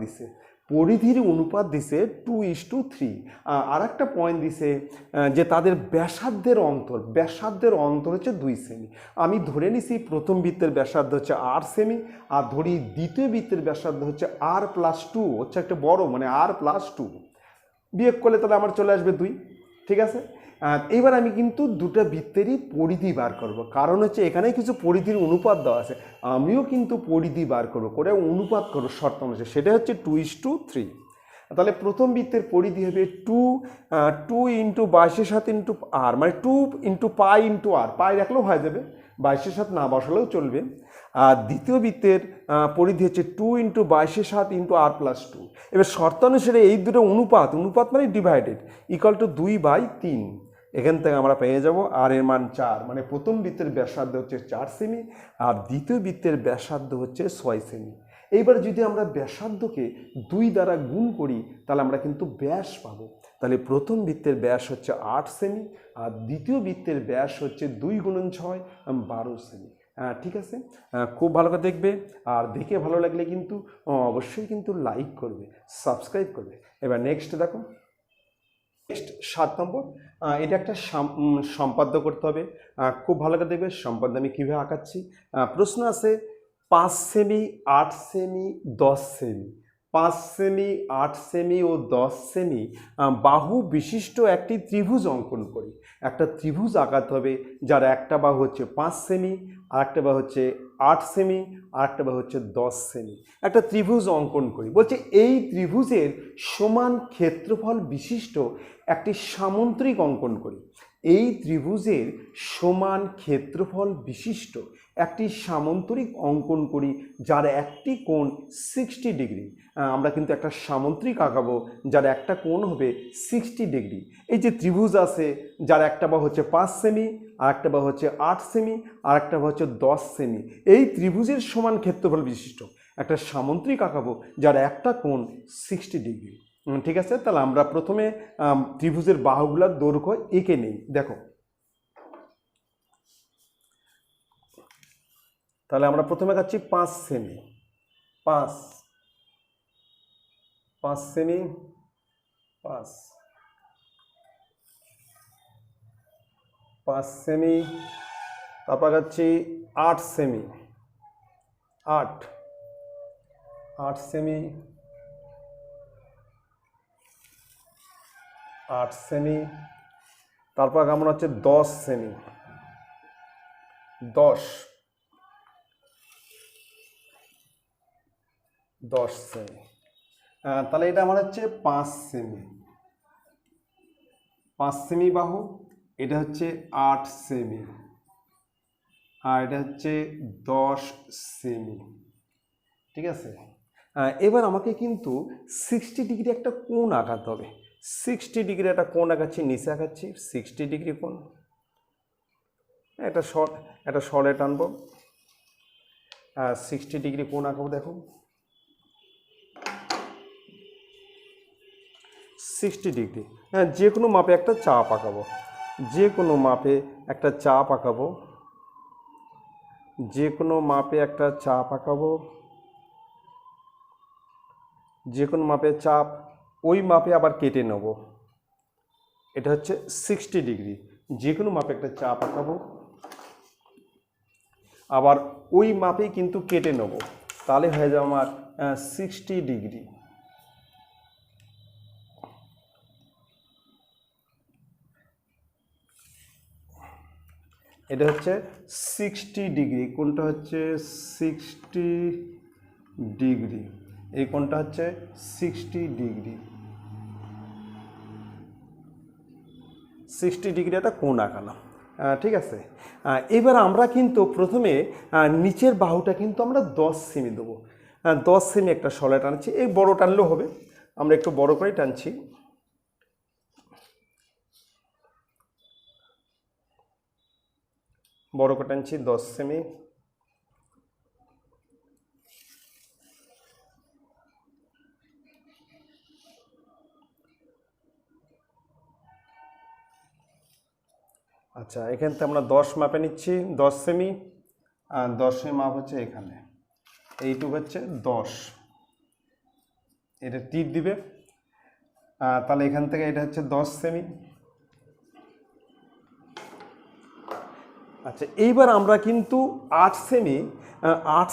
দিছে 2:3। আর একটা পয়েন্ট দিছে যে তাদের ব্যাসার্ধের অন্তর হচ্ছে 2 সেমি। আমি ধরে নিছি প্রথম বৃত্তের ব্যাসার্ধ হচ্ছে 8 সেমি, আর ধরি দ্বিতীয় বৃত্তের ব্যাসার্ধ হচ্ছে r প্লাস 2, হচ্ছে একটা বড় মানে r প্লাস 2। বিয়োগ করলে তাহলে আমার চলে আসবে 2, ঠিক আছে। এবার আমি কিন্তু দুটো বৃত্তেরই পরিধি বার করব, কারণ হচ্ছে এখানে কিছু পরিধির অনুপাত দেওয়া আছে। আমিও কিন্তু পরিধি বার করবো, করে অনুপাত করবো শর্ত অনুযায়ী, সেটা হচ্ছে 2:3। তাহলে প্রথম বৃত্তের পরিধি হবে 2 ইন্টু 22/7 ইন্টু r, মানে 2 ইন্টু পাই ইন্টু r, পাই রাখলেও হয়ে যাবে, 22/7 না বসালেও চলবে। আর দ্বিতীয় বৃত্তের পরিধি হচ্ছে 2 ইন্টু 22/7 ইন্টু r প্লাস 2। এবার শর্ত অনুসারে এই দুটো অনুপাত মানে ডিভাইডেড ইকুয়াল টু 2/3। এখান থেকে আমরা পেয়ে যাব আর এর মান 4, মানে প্রথম বৃত্তের ব্যাসার্ধ হচ্ছে 4 সেমি আর দ্বিতীয় বৃত্তের ব্যাসার্ধ হচ্ছে 6 সেমি। এইবার যদি আমরা ব্যাসার্ধকে 2 দ্বারা গুণ করি তাহলে আমরা কিন্তু ব্যাস পাবো। তাহলে প্রথম বৃত্তের ব্যাস হচ্ছে 8 সেমি আর দ্বিতীয় বৃত্তের ব্যাস হচ্ছে 2 গুণন 6 12 সেমি। ঠিক আছে, খুব ভালো করে দেখবে, আর দেখে ভালো লাগলে কিন্তু অবশ্যই কিন্তু লাইক করবে, সাবস্ক্রাইব করবে। এবার নেক্সট দেখো, নেক্সট 7 নম্বর, এটা একটা সম্পাদ্য করতে হবে। খুব ভালো করে দেখবে সম্পাদ্য আমি কীভাবে আঁকাচ্ছি। প্রশ্ন আছে 5 সেমি 8 সেমি 10 সেমি, 5 সেমি 8 সেমি ও 10 সেমি বাহু বিশিষ্ট একটি ত্রিভুজ অঙ্কন করি। একটা ত্রিভুজ আঁকাতে হবে যার একটা বাহু হচ্ছে 5 সেমি আর একটা বাহু হচ্ছে 8 সেমি, আর একটা বাহু হচ্ছে 10 সেমি। একটা ত্রিভুজ অঙ্কন করি। বলছে এই ত্রিভুজের সমান ক্ষেত্রফল বিশিষ্ট একটি সামন্তরিক অঙ্কন করি। এই ত্রিভুজের সমান ক্ষেত্রফল বিশিষ্ট একটি সামন্তরিক অঙ্কন করি যার একটি কোণ 60 ডিগ্রি। আমরা কিন্তু একটা সামন্তরিক আঁকাবো যার একটা কোণ হবে 60 ডিগ্রি। এই যে ত্রিভুজ আছে যার একটা বাহু হচ্ছে 5 সেমি, আর একটা বাহু হচ্ছে 8 সেমি, আর একটা বাহু হচ্ছে 10 সেমি। এই ত্রিভুজের সমান ক্ষেত্রফল বিশিষ্ট একটা সামন্তরিক আঁকাবো যার একটা কোণ 60 ডিগ্রি। ঠিক আছে, তাহলে আমরা প্রথমে ত্রিভুজের বাহুগুলোর দৈর্ঘ্য এঁকে নেই। দেখো, তাহলে আমরা প্রথমে কাচ্ছি 5 সেমি, 5 সেমি, 5 সেমি, তারপর কাচ্ছি 8 সেমি, 8 সেমি, 8 সেমি, তারপর কেমন হচ্ছে 10 সেমি, 10 সেমি। তাহলে এটা আমার হচ্ছে 5 সেমি, 5 সেমি বাহু। এটা হচ্ছে 8 সেমি, আর এটা হচ্ছে 10 সেমি। ঠিক আছে, এবার আমাকে কিন্তু 60 ডিগ্রি একটা কোণ আঁকাতে হবে। 60 ডিগ্রি একটা কোণ আঁকাচ্ছি, নিচে আঁকাচ্ছি 60 ডিগ্রি কোণ। একটা শর্টে টানবো, 60 ডিগ্রি কোণ আঁকাবো। দেখো 60 ডিগ্রি, যে কোনো মাপে একটা চাপ আঁকাবো, যে কোনো মাপে একটা চাপ আঁকাবো, যে কোনো মাপে একটা চাপ আঁকাবো, যে কোনো মাপে চাপ, ওই মাপে আবার কেটে নেব। এটা হচ্ছে 60 ডিগ্রি, যে কোনো মাপে একটা চাপ আঁকাবো, আবার ওই মাপেই কিন্তু কেটে নেব, তাহলে হয়ে যাবে আমার 60 ডিগ্রি। এটা হচ্ছে 60 ডিগ্রি, কোনটা হচ্ছে 60 ডিগ্রি, এই কোণটা হচ্ছে 60 ডিগ্রি। 60 ডিগ্রি একটা কোণ আঁকালাম। ঠিক আছে, এবার আমরা কিন্তু প্রথমে নিচের বাহুটা কিন্তু আমরা 10 সেমি দেবো। 10 সেমি একটা শলা টানছি, এই বড় টানলেও হবে, আমরা একটু বড় করে টানছি। বড় করে টানছি 10 সেমি। আচ্ছা, এখান থেকে আমরা 10 মাপে নিচ্ছি, 10 সেমি, আর 10 সেমি মাপ হচ্ছে এখানে, এইটুকু হচ্ছে 10, এটা টিপ দিবে। তাহলে এখান থেকে এটা হচ্ছে 10 সেমি। আচ্ছা, এইবার আমরা কিন্তু 8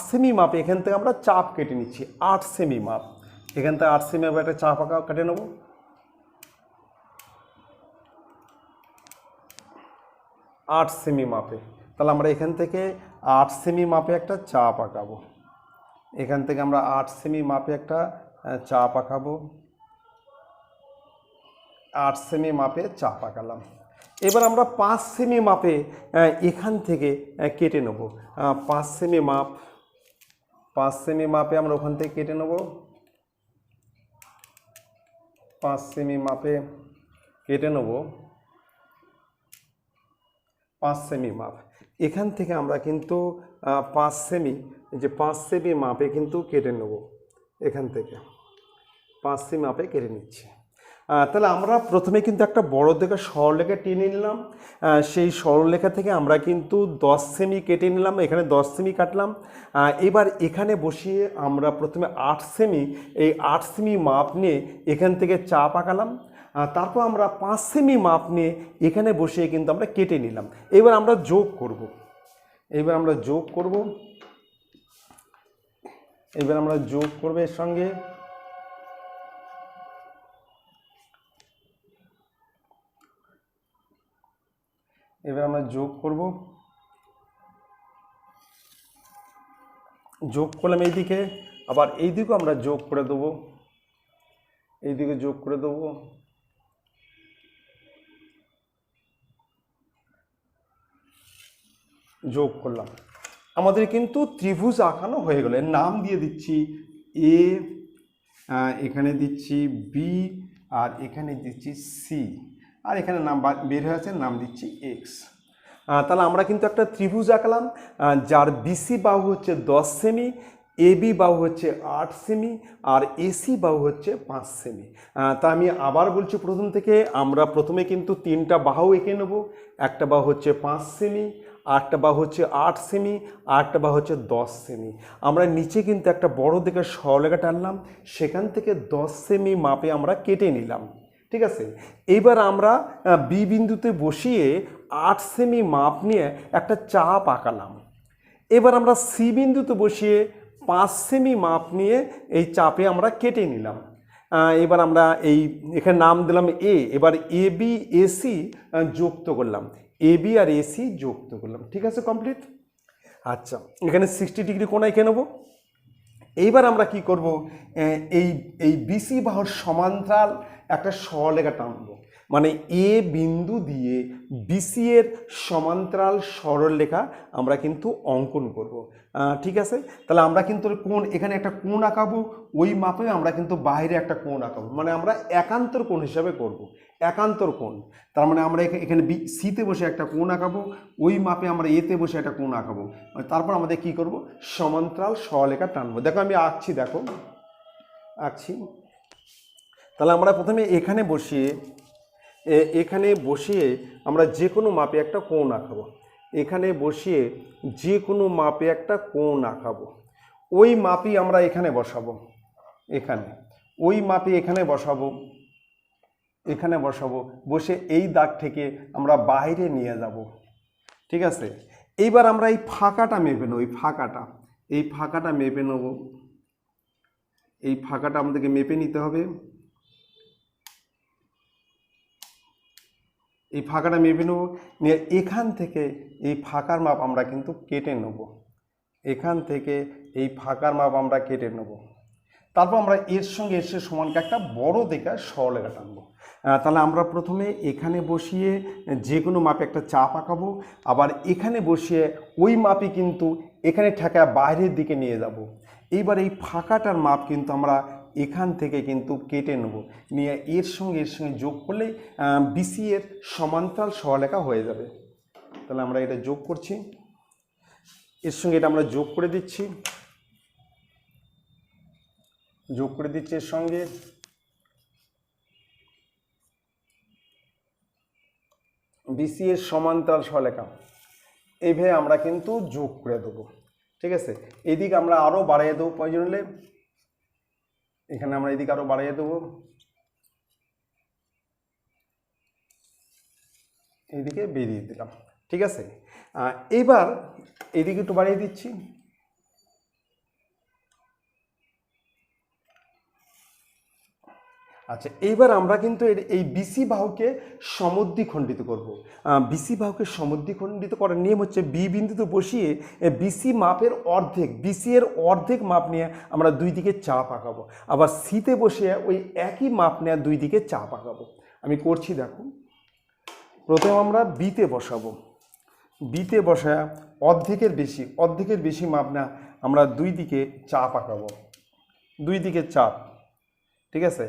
সেমি মাপে এখান থেকে আমরা চাপ কেটে নিচ্ছি। 8 সেমি মাপ, এখান থেকে 8 সেমি একটা চাপ আঁকা কেটে নেব। 8 সেমি মাপে, তাহলে আমরা এখান থেকে 8 সেমি মাপে একটা চাপ আঁকাবো। এখান থেকে আমরা 8 সেমি মাপে একটা চাপ আঁকাবো। 8 সেমি মাপে চাপ আঁকালাম। এবার আমরা 5 সেমি মাপে এখান থেকে কেটে নেব। 5 সেমি মাপ, 5 সেমি মাপে আমরা ওখান থেকে কেটে নেব। 5 সেমি মাপে কেটে নেব, 5 সেমি মাপ। এখান থেকে আমরা কিন্তু 5 সেমি, যে 5 সেমি মাপে কিন্তু কেটে নেব। এখান থেকে 5 সেমি মাপে কেটে নিচ্ছি। তাহলে আমরা প্রথমে কিন্তু একটা বড় দেখে সরলরেখা টেনে নিলাম। সেই সরলরেখা থেকে আমরা কিন্তু 10 সেমি কেটে নিলাম, এখানে 10 সেমি কাটলাম। এবার এখানে বসিয়ে আমরা প্রথমে 8 সেমি, এই 8 সেমি মাপ নিয়ে এখান থেকে চাপ আঁকালাম। তারপর আমরা 5 সেমি মাপ নিয়ে এখানে বসিয়ে কিন্তু আমরা কেটে নিলাম। এবার আমরা যোগ করব, এবার আমরা যোগ করব, এবার আমরা যোগ করব এর সঙ্গে। এবার আমরা যোগ করব। যোগ করলাম এইদিকে, আবার এইদিকেও আমরা যোগ করে দেবো, এইদিকে যোগ করে দেবো, যোগ করলাম। আমাদের কিন্তু ত্রিভুজ আঁকানো হয়ে গেল। এর নাম দিয়ে দিচ্ছি এ, এখানে দিচ্ছি বি, আর এখানে দিচ্ছি সি, আর এখানে নাম বের হয়ে আছে, নাম দিচ্ছি এক্স। তাহলে আমরা কিন্তু একটা ত্রিভুজ আঁকলাম, যার বিসি বাহু হচ্ছে 10 সেমি, এবি বাহু হচ্ছে 8 সেমি, আর এসি বাহু হচ্ছে 5 সেমি। তা আমি আবার বলছি প্রথম থেকে, আমরা প্রথমে কিন্তু 3টা বাহু এঁকে নেব। একটা বাহু হচ্ছে 5 সেমি, আরেকটা বাহু হচ্ছে 8 সেমি, আরেকটা বাহু হচ্ছে 10 সেমি। আমরা নিচে কিন্তু একটা বড় দেখে সরলরেখা টানলাম, সেখান থেকে 10 সেমি মাপে আমরা কেটে নিলাম। ঠিক আছে, এইবার আমরা বি বিন্দুতে বসিয়ে 8 সেমি মাপ নিয়ে একটা চাপ আঁকালাম। এবার আমরা সি বিন্দুতে বসিয়ে 5 সেমি মাপ নিয়ে এই চাপে আমরা কেটে নিলাম। এবার আমরা এখানে নাম দিলাম এ। এবার এ বি এসি যুক্ত করলাম, এ বি আর এসি যুক্ত করলাম। ঠিক আছে, কমপ্লিট। আচ্ছা, এখানে 60 ডিগ্রি কোণ এঁকে নেব। এইবার আমরা কি করব, এই বিসি বাহুর সমান্তরাল একটা সরলরেখা টানব, মানে এ বিন্দু দিয়ে বিসি এর সমান্তরাল সরলরেখা আমরা কিন্তু অঙ্কন করব। ঠিক আছে, তাহলে আমরা কিন্তু কোণ, এখানে একটা কোণ আঁকাবো, ওই মাপে আমরা কিন্তু বাইরে একটা কোণ আঁকাবো, মানে আমরা একান্তর কোণ হিসাবে করব, একান্তর কোণ। তার মানে আমরা এখানে সিতে বসে একটা কোণ আঁকাবো, ওই মাপে আমরা এতে বসে একটা কোণ আঁকাবো, তারপর আমাদের কি করব, সমান্তরাল সরলরেখা টানবো। দেখো আমি আঁকছি, দেখো আঁকছি। তাহলে আমরা প্রথমে এখানে বসিয়ে আমরা যে কোনো মাপে একটা কোণ আঁকাবো, এখানে বসিয়ে যে কোনো মাপে একটা কোণ আঁকাবো, ওই মাপই আমরা এখানে বসাবো, এখানে ওই মাপে এখানে বসাবো, এখানে বসাবো, বসে এই দাগ থেকে আমরা বাইরে নিয়ে যাব। ঠিক আছে, এইবার আমরা এই ফাঁকাটা মেপে নেব, এই ফাঁকাটা মেপে নেব, এই ফাঁকাটা আমাদেরকে মেপে নিতে হবে। এই ফাঁকাটা মেপে নেব, নিয়ে এখান থেকে এই ফাঁকার মাপ আমরা কিন্তু কেটে নেব, এখান থেকে এই ফাঁকার মাপ আমরা কেটে নেব। তারপর আমরা এর সঙ্গে সমানকে একটা বড় দেখে সরলরেখা টানবো। তাহলে আমরা প্রথমে এখানে বসিয়ে যে কোনো মাপে একটা চাপ আঁকাবো, আবার এখানে বসিয়ে ওই মাপই কিন্তু এখানে ঠেকায় বাইরের দিকে নিয়ে যাব। এইবার এই ফাঁকাটার মাপ কিন্তু আমরা এখান থেকে কিন্তু কেটে নেব, নিয়ে এর সঙ্গে যোগ করলেই বিসি এর সমান্তরাল সরলরেখা হয়ে যাবে। তাহলে আমরা এটা যোগ করছি, এর সঙ্গে এটা আমরা যোগ করে দিচ্ছি, এর সঙ্গে। বিসি এর সমান্তরাল সরলরেখা এইভাবে আমরা কিন্তু যোগ করে দেবো। ঠিক আছে, এদিকে আমরা আরও বাড়িয়ে দেবো প্রয়োজন হলে, এখানে আমরা এদিকে আরও বাড়িয়ে দেবো, এইদিকে বেরিয়ে দিলাম। ঠিক আছে, এইবার এইদিকে একটু বাড়িয়ে দিচ্ছি। আচ্ছা, এইবার আমরা কিন্তু এই বিসি বাহুকে সমদ্বিখণ্ডিত করব। বিসি বাহুকে সমদ্বিখণ্ডিত করার নিয়ম হচ্ছে, বি বিন্দুতে বসিয়ে বিসি মাপের অর্ধেক, বিসি এর অর্ধেক মাপ নিয়ে আমরা দুই দিকে চাপ আঁকাবো, আবার সিতে বসিয়ে ওই একই মাপ নিয়ে দুই দিকে চাপ আঁকাবো। আমি করছি, দেখো। প্রথমে আমরা বিতে বসাবো, বিতে বসা অর্ধেকের বেশি মাপ না আমরা দুই দিকে চাপ আঁকাবো, দুই দিকে চাপ। ঠিক আছে,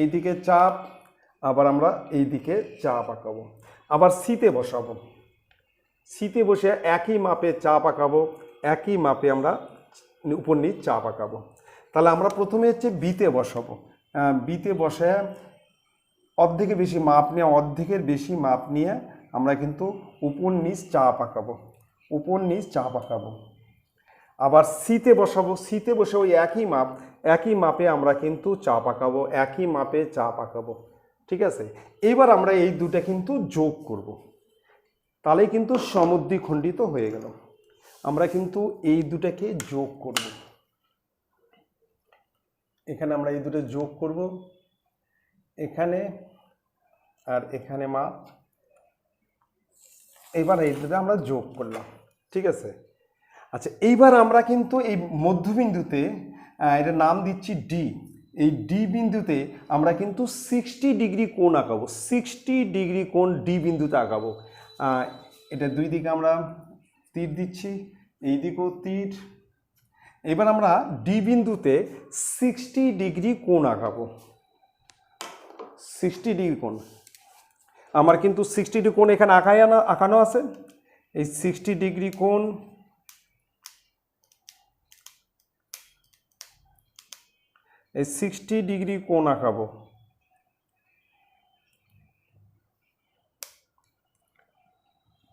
এই দিকে চাপ, আবার আমরা এই দিকে চাপ আঁকাবো, আবার সিতে বসাবো, সিতে বসে একই মাপে চাপ আঁকাবো, একই মাপে আমরা উপর নিচ চাপ আঁকাবো। তাহলে আমরা প্রথমে হচ্ছে বিতে বসাবো, বিতে বসে অর্ধেকের বেশি মাপ নিয়ে আমরা কিন্তু উপর নিচ চাপ আঁকাবো, উপর নিচ চাপ আঁকাবো। আবার সিতে বসাবো, সিতে বসে ওই একই মাপে আমরা কিন্তু চাপ আঁকাবো, একই মাপে চাপ আঁকাবো। ঠিক আছে, এবার আমরা এই দুটো কিন্তু যোগ করব, তাহলেই কিন্তু সমদ্বিখণ্ডিত হয়ে গেল। আমরা কিন্তু এই দুটাকে যোগ করব, এখানে আমরা এই দুটো যোগ করব, এখানে আর এখানে মাপ, এবার এই দুটো আমরা যোগ করলাম। ঠিক আছে, আচ্ছা, এইবার আমরা কিন্তু এই মধ্যবিন্দুতে এটার নাম দিচ্ছি ডি। এই ডি বিন্দুতে আমরা কিন্তু 60 ডিগ্রি কোণ আঁকাবো, 60 ডিগ্রি কোণ ডি বিন্দুতে আঁকাবো। এটা দুই দিকে আমরা তীর দিচ্ছি, এই দিকেও তীর। এবার আমরা ডি বিন্দুতে 60 ডিগ্রি কোণ আঁকাবো, 60 ডিগ্রি কোণ। আমার কিন্তু 60 ডিগ্রি কোণ এখানে আঁকানো আছে। এই 60 ডিগ্রি কোণ, এই 60 ডিগ্রি কোণ আঁকাবো।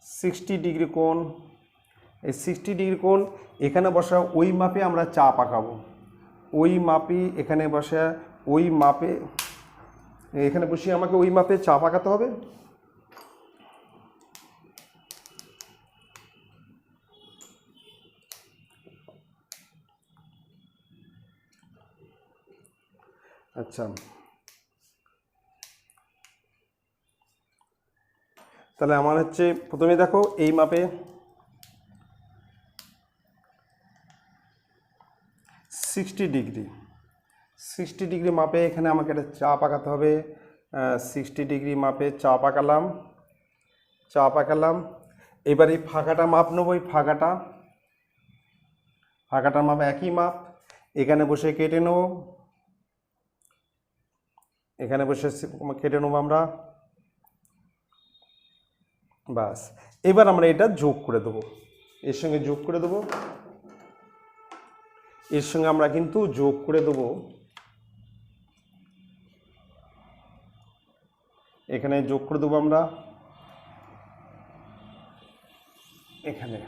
সিক্সটি ডিগ্রি কোণ, এই 60 ডিগ্রি কোণ এখানে বসা ওই মাপে আমরা চাপ আঁকাবো, ওই মাপে এখানে বসা ওই মাপে, এখানে বসিয়ে আমাকে ওই মাপে চাপ আঁকাতে হবে। আচ্ছা, তাহলে আমার হচ্ছে প্রথমে দেখো এই মাপে 60 ডিগ্রি, 60 ডিগ্রি মাপে এখানে আমাকে একটা চাপ আঁকাতে হবে। 60 ডিগ্রি মাপে চাপ আঁকালাম, চাপ আঁকালাম। এবার এই ফাঁকাটা মাপ নেবো, এই ফাঁকাটার মাপ একই মাপ, এখানে বসে কেটে নেব, এখানে বসে কেটে নেবো আমরা। বাস, এবার আমরা এটা যোগ করে দেবো, এর সঙ্গে যোগ করে দেবো, এর সঙ্গে আমরা কিন্তু যোগ করে দেবো, এখানে যোগ করে দেবো আমরা এখানে।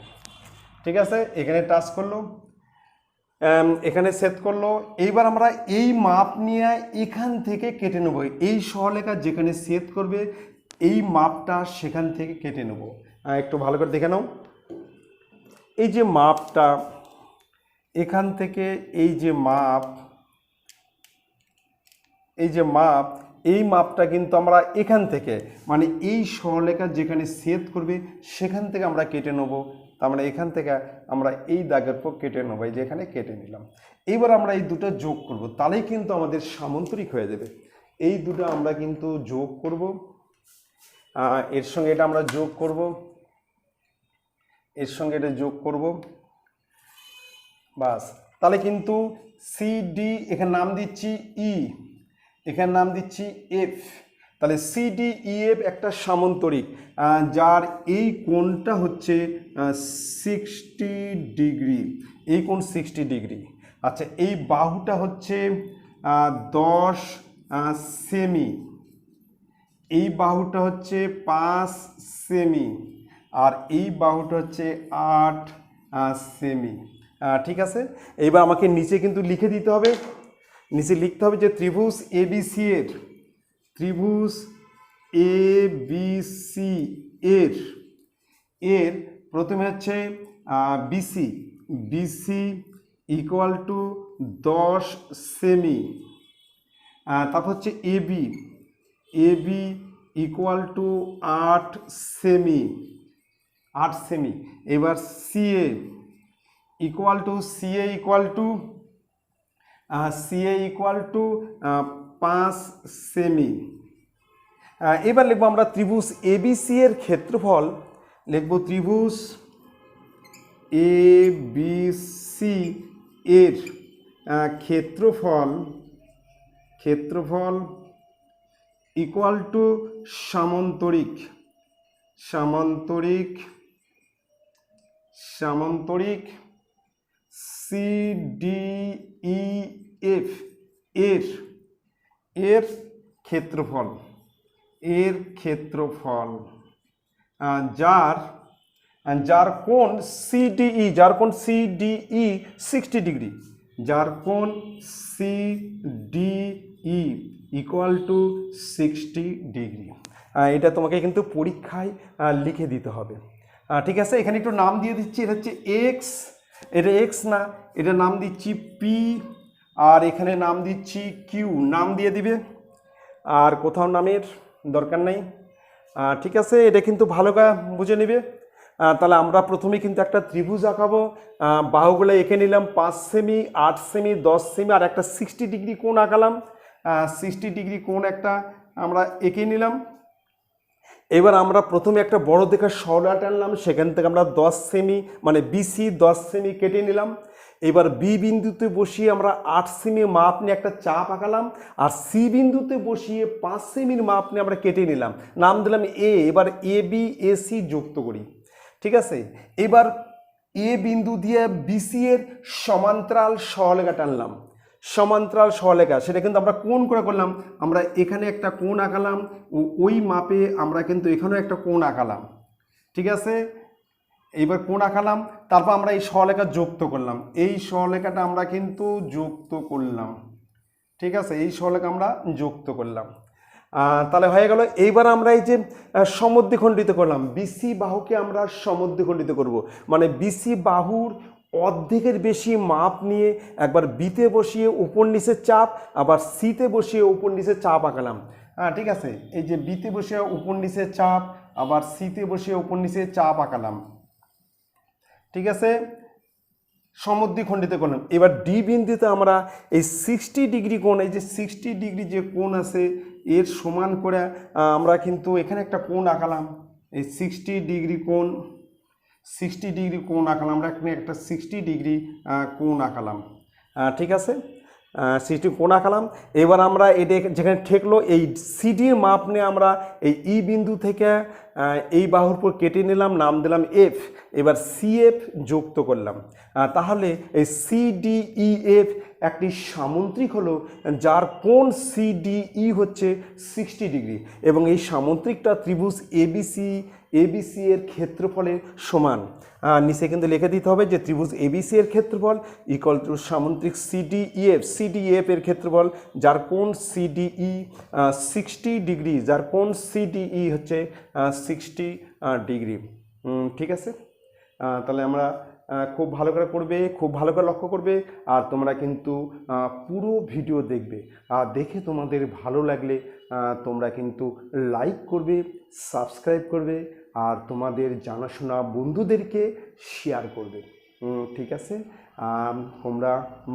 ঠিক আছে, এখানে টাচ করলো, এখানে সেট করলো। এইবার আমরা এই মাপ নিয়ে এখান থেকে কেটে নেব, এই সরলরেখা যেখানে সেট করবে এই মাপটা সেখান থেকে কেটে নেব। একটু ভালো করে দেখে নাও, এই যে মাপটা এখান থেকে, এই যে মাপ, এই যে মাপ, এই মাপটা কিন্তু আমরা এখান থেকে, মানে এই সরলরেখা যেখানে ছেদ করবে সেখান থেকে আমরা কেটে নেব। তার মানে এখান থেকে আমরা এই দাগের পর কেটে নেব, এই যে এখানে কেটে নিলাম। এইবার আমরা এই দুটো যোগ করব, তাহলেই কিন্তু আমাদের সামান্তরিক হয়ে যাবে। এই দুটো আমরা কিন্তু যোগ করব, এর সঙ্গে এটা আমরা যোগ করব, এর সঙ্গে এটা যোগ করব। বাস, তাহলে কিন্তু সিডি, এখানে নাম দিচ্ছি ই, এখানে নাম দিচ্ছি এফ। তাহলে সিডিইএফ একটা সামান্তরিক, যার এই কোণটা হচ্ছে 60 ডিগ্রি, এই কোণ 60 ডিগ্রি। আচ্ছা, এই বাহুটা হচ্ছে 10 সেমি, এই বাহুটা হচ্ছে 5 সেমি, আর এই বাহুটা হচ্ছে 8 সেমি। ঠিক আছে, এইবার আমাকে নিচে কিন্তু লিখে দিতে হবে, নিচে লিখতে হবে যে ত্রিভুজ এবিসি এর, ত্রিভুজ এবিসি এর, এর প্রথমে হচ্ছে বিসি, বিসি ইকুয়াল টু 10 সেমি, তারপর হচ্ছে এবি, এবি ইকুয়াল টু 8 সেমি, 8 সেমি। এবার CA equal to, CA equal to, CA equal to 5 সেমি। এবার লিখবো আমরা ত্রিভুজ এবিসি এর ক্ষেত্রফল, লিখবো ত্রিভুজ এবিসি এর ক্ষেত্রফল, ক্ষেত্রফল ইকুয়াল টু সামান্তরিক, সামান্তরিক, সামান্তরিক সিডিইএফ এর, এর ক্ষেত্রফল, এর ক্ষেত্রফল, যার, যার কোণ সিডিই, যার কোণ সিডিই 60 ডিগ্রি, যার কোণ সিডিই ইকুয়াল টু 60 ডিগ্রি। এটা তোমাকে কিন্তু পরীক্ষায় লিখে দিতে হবে। ঠিক আছে, এখানে একটু নাম দিয়ে দিচ্ছি, এটা হচ্ছে এক্স, এটা এক্স না, এটা নাম দিচ্ছি পি, আর এখানে নাম দিচ্ছি কিউ, নাম দিয়ে দিবে, আর কোথাও নামের দরকার নেই। ঠিক আছে, এটা কিন্তু ভালো করে বুঝে নেবে। তাহলে আমরা প্রথমে কিন্তু একটা ত্রিভুজ আঁকাবো। বাহুগুলো এঁকে নিলাম 5 সেমি, 8 সেমি, 10 সেমি, আর একটা 60 ডিগ্রি কোণ আঁকালাম। 60 ডিগ্রি কোণ একটা আমরা এঁকে নিলাম। এবার আমরা প্রথমে একটা বড় দেখার সরলা টানলাম, সেখান থেকে আমরা 10 সেমি মানে বিসি 10 সেমি কেটে নিলাম। এবার বি বিন্দুতে বসিয়ে আমরা 8 সেমি মাপ নিয়ে একটা চাপ আঁকালাম, আর সি বিন্দুতে বসিয়ে 5 সেমির মাপ নিয়ে আমরা কেটে নিলাম, নাম দিলাম এ। এবার এ বি এ সি যুক্ত করি, ঠিক আছে। এবার এ বিন্দু দিয়ে বিসি এর সমান্তরাল সরলরেখা টানলাম, সমান্তরাল সরলরেখা, সেটা কিন্তু আমরা কোণ করে করলাম। আমরা এখানে একটা কোণ আঁকালাম, ওই মাপে আমরা কিন্তু এখানেও একটা কোণ আঁকালাম, ঠিক আছে। এইবার কোণ আঁকালাম, তারপর আমরা এই সরলরেখা যুক্ত করলাম, এই সরলরেখাটা আমরা কিন্তু যুক্ত করলাম, ঠিক আছে। এই সরলরেখা আমরা যুক্ত করলাম, তাহলে হয়ে গেল। এইবার আমরা এই যে সমদ্বিখণ্ডিত করলাম, বিসি বাহুকে আমরা সমদ্বিখণ্ডিত করব, মানে বিসি বাহুর অর্ধেকের বেশি মাপ নিয়ে একবার বিতে বসিয়ে উপর নিচে চাপ, আবার সিতে বসিয়ে উপর নিচে চাপ আঁকালাম, ঠিক আছে। এই যে বিতে বসিয়ে উপর নিচে চাপ, আবার সিতে বসিয়ে উপর নিচে চাপ আঁকালাম, ঠিক আছে, সমদ্বিখণ্ডিত করলাম। এবার ডি বিন্দুতে আমরা এই 60 ডিগ্রি কোণ, এই যে 60 ডিগ্রি যে কোণ আছে এর সমান করে আমরা কিন্তু এখানে একটা কোণ আঁকালাম, এই 60 ডিগ্রি কোণ, 60 ডিগ্রি কোণ আঁকালাম, আমরা এখানে একটা 60 ডিগ্রি কোণ আঁকালাম, ঠিক আছে, 60 কোণ আঁকালাম। এবার আমরা এটা যেখানে ঠেকলো এই সিডির মাপ নিয়ে আমরা এই ই বিন্দু থেকে এই বাহুর উপর কেটে নিলাম, নাম দিলাম এফ। এবার সিএফ যুক্ত করলাম, তাহলে এই সিডিইএফ একটি সামুদ্রিক হলো যার কোণ সিডিই হচ্ছে 60 ডিগ্রি, এবং এই সামুদ্রিকটা ত্রিভুজ এবিসি এর ক্ষেত্রফলের সমান। নিচে কিন্তু লিখে দিতে হবে যে ত্রিভুজ এবিসি এর ক্ষেত্রফল ইকুয়াল টু সামুদ্রিক সিডিইএফ এর ক্ষেত্রফল, যার কোণ সিডিই 60 ডিগ্রি, যার কোণ সিডিই হচ্ছে 60 ডিগ্রি, ঠিক আছে। তাহলে আমরা খুব ভালো করে করবে, খুব ভালো করে লক্ষ্য করবে, আর তোমরা কিন্তু পুরো ভিডিও দেখবে, আর দেখে তোমাদের ভালো লাগলে তোমরা কিন্তু লাইক করবে, সাবস্ক্রাইব করবে, আর তোমাদের জানাশোনা বন্ধুদেরকে শেয়ার করবে, ঠিক আছে। তোমরা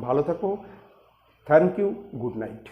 ভালো থাকো, থ্যাংক ইউ, গুড নাইট।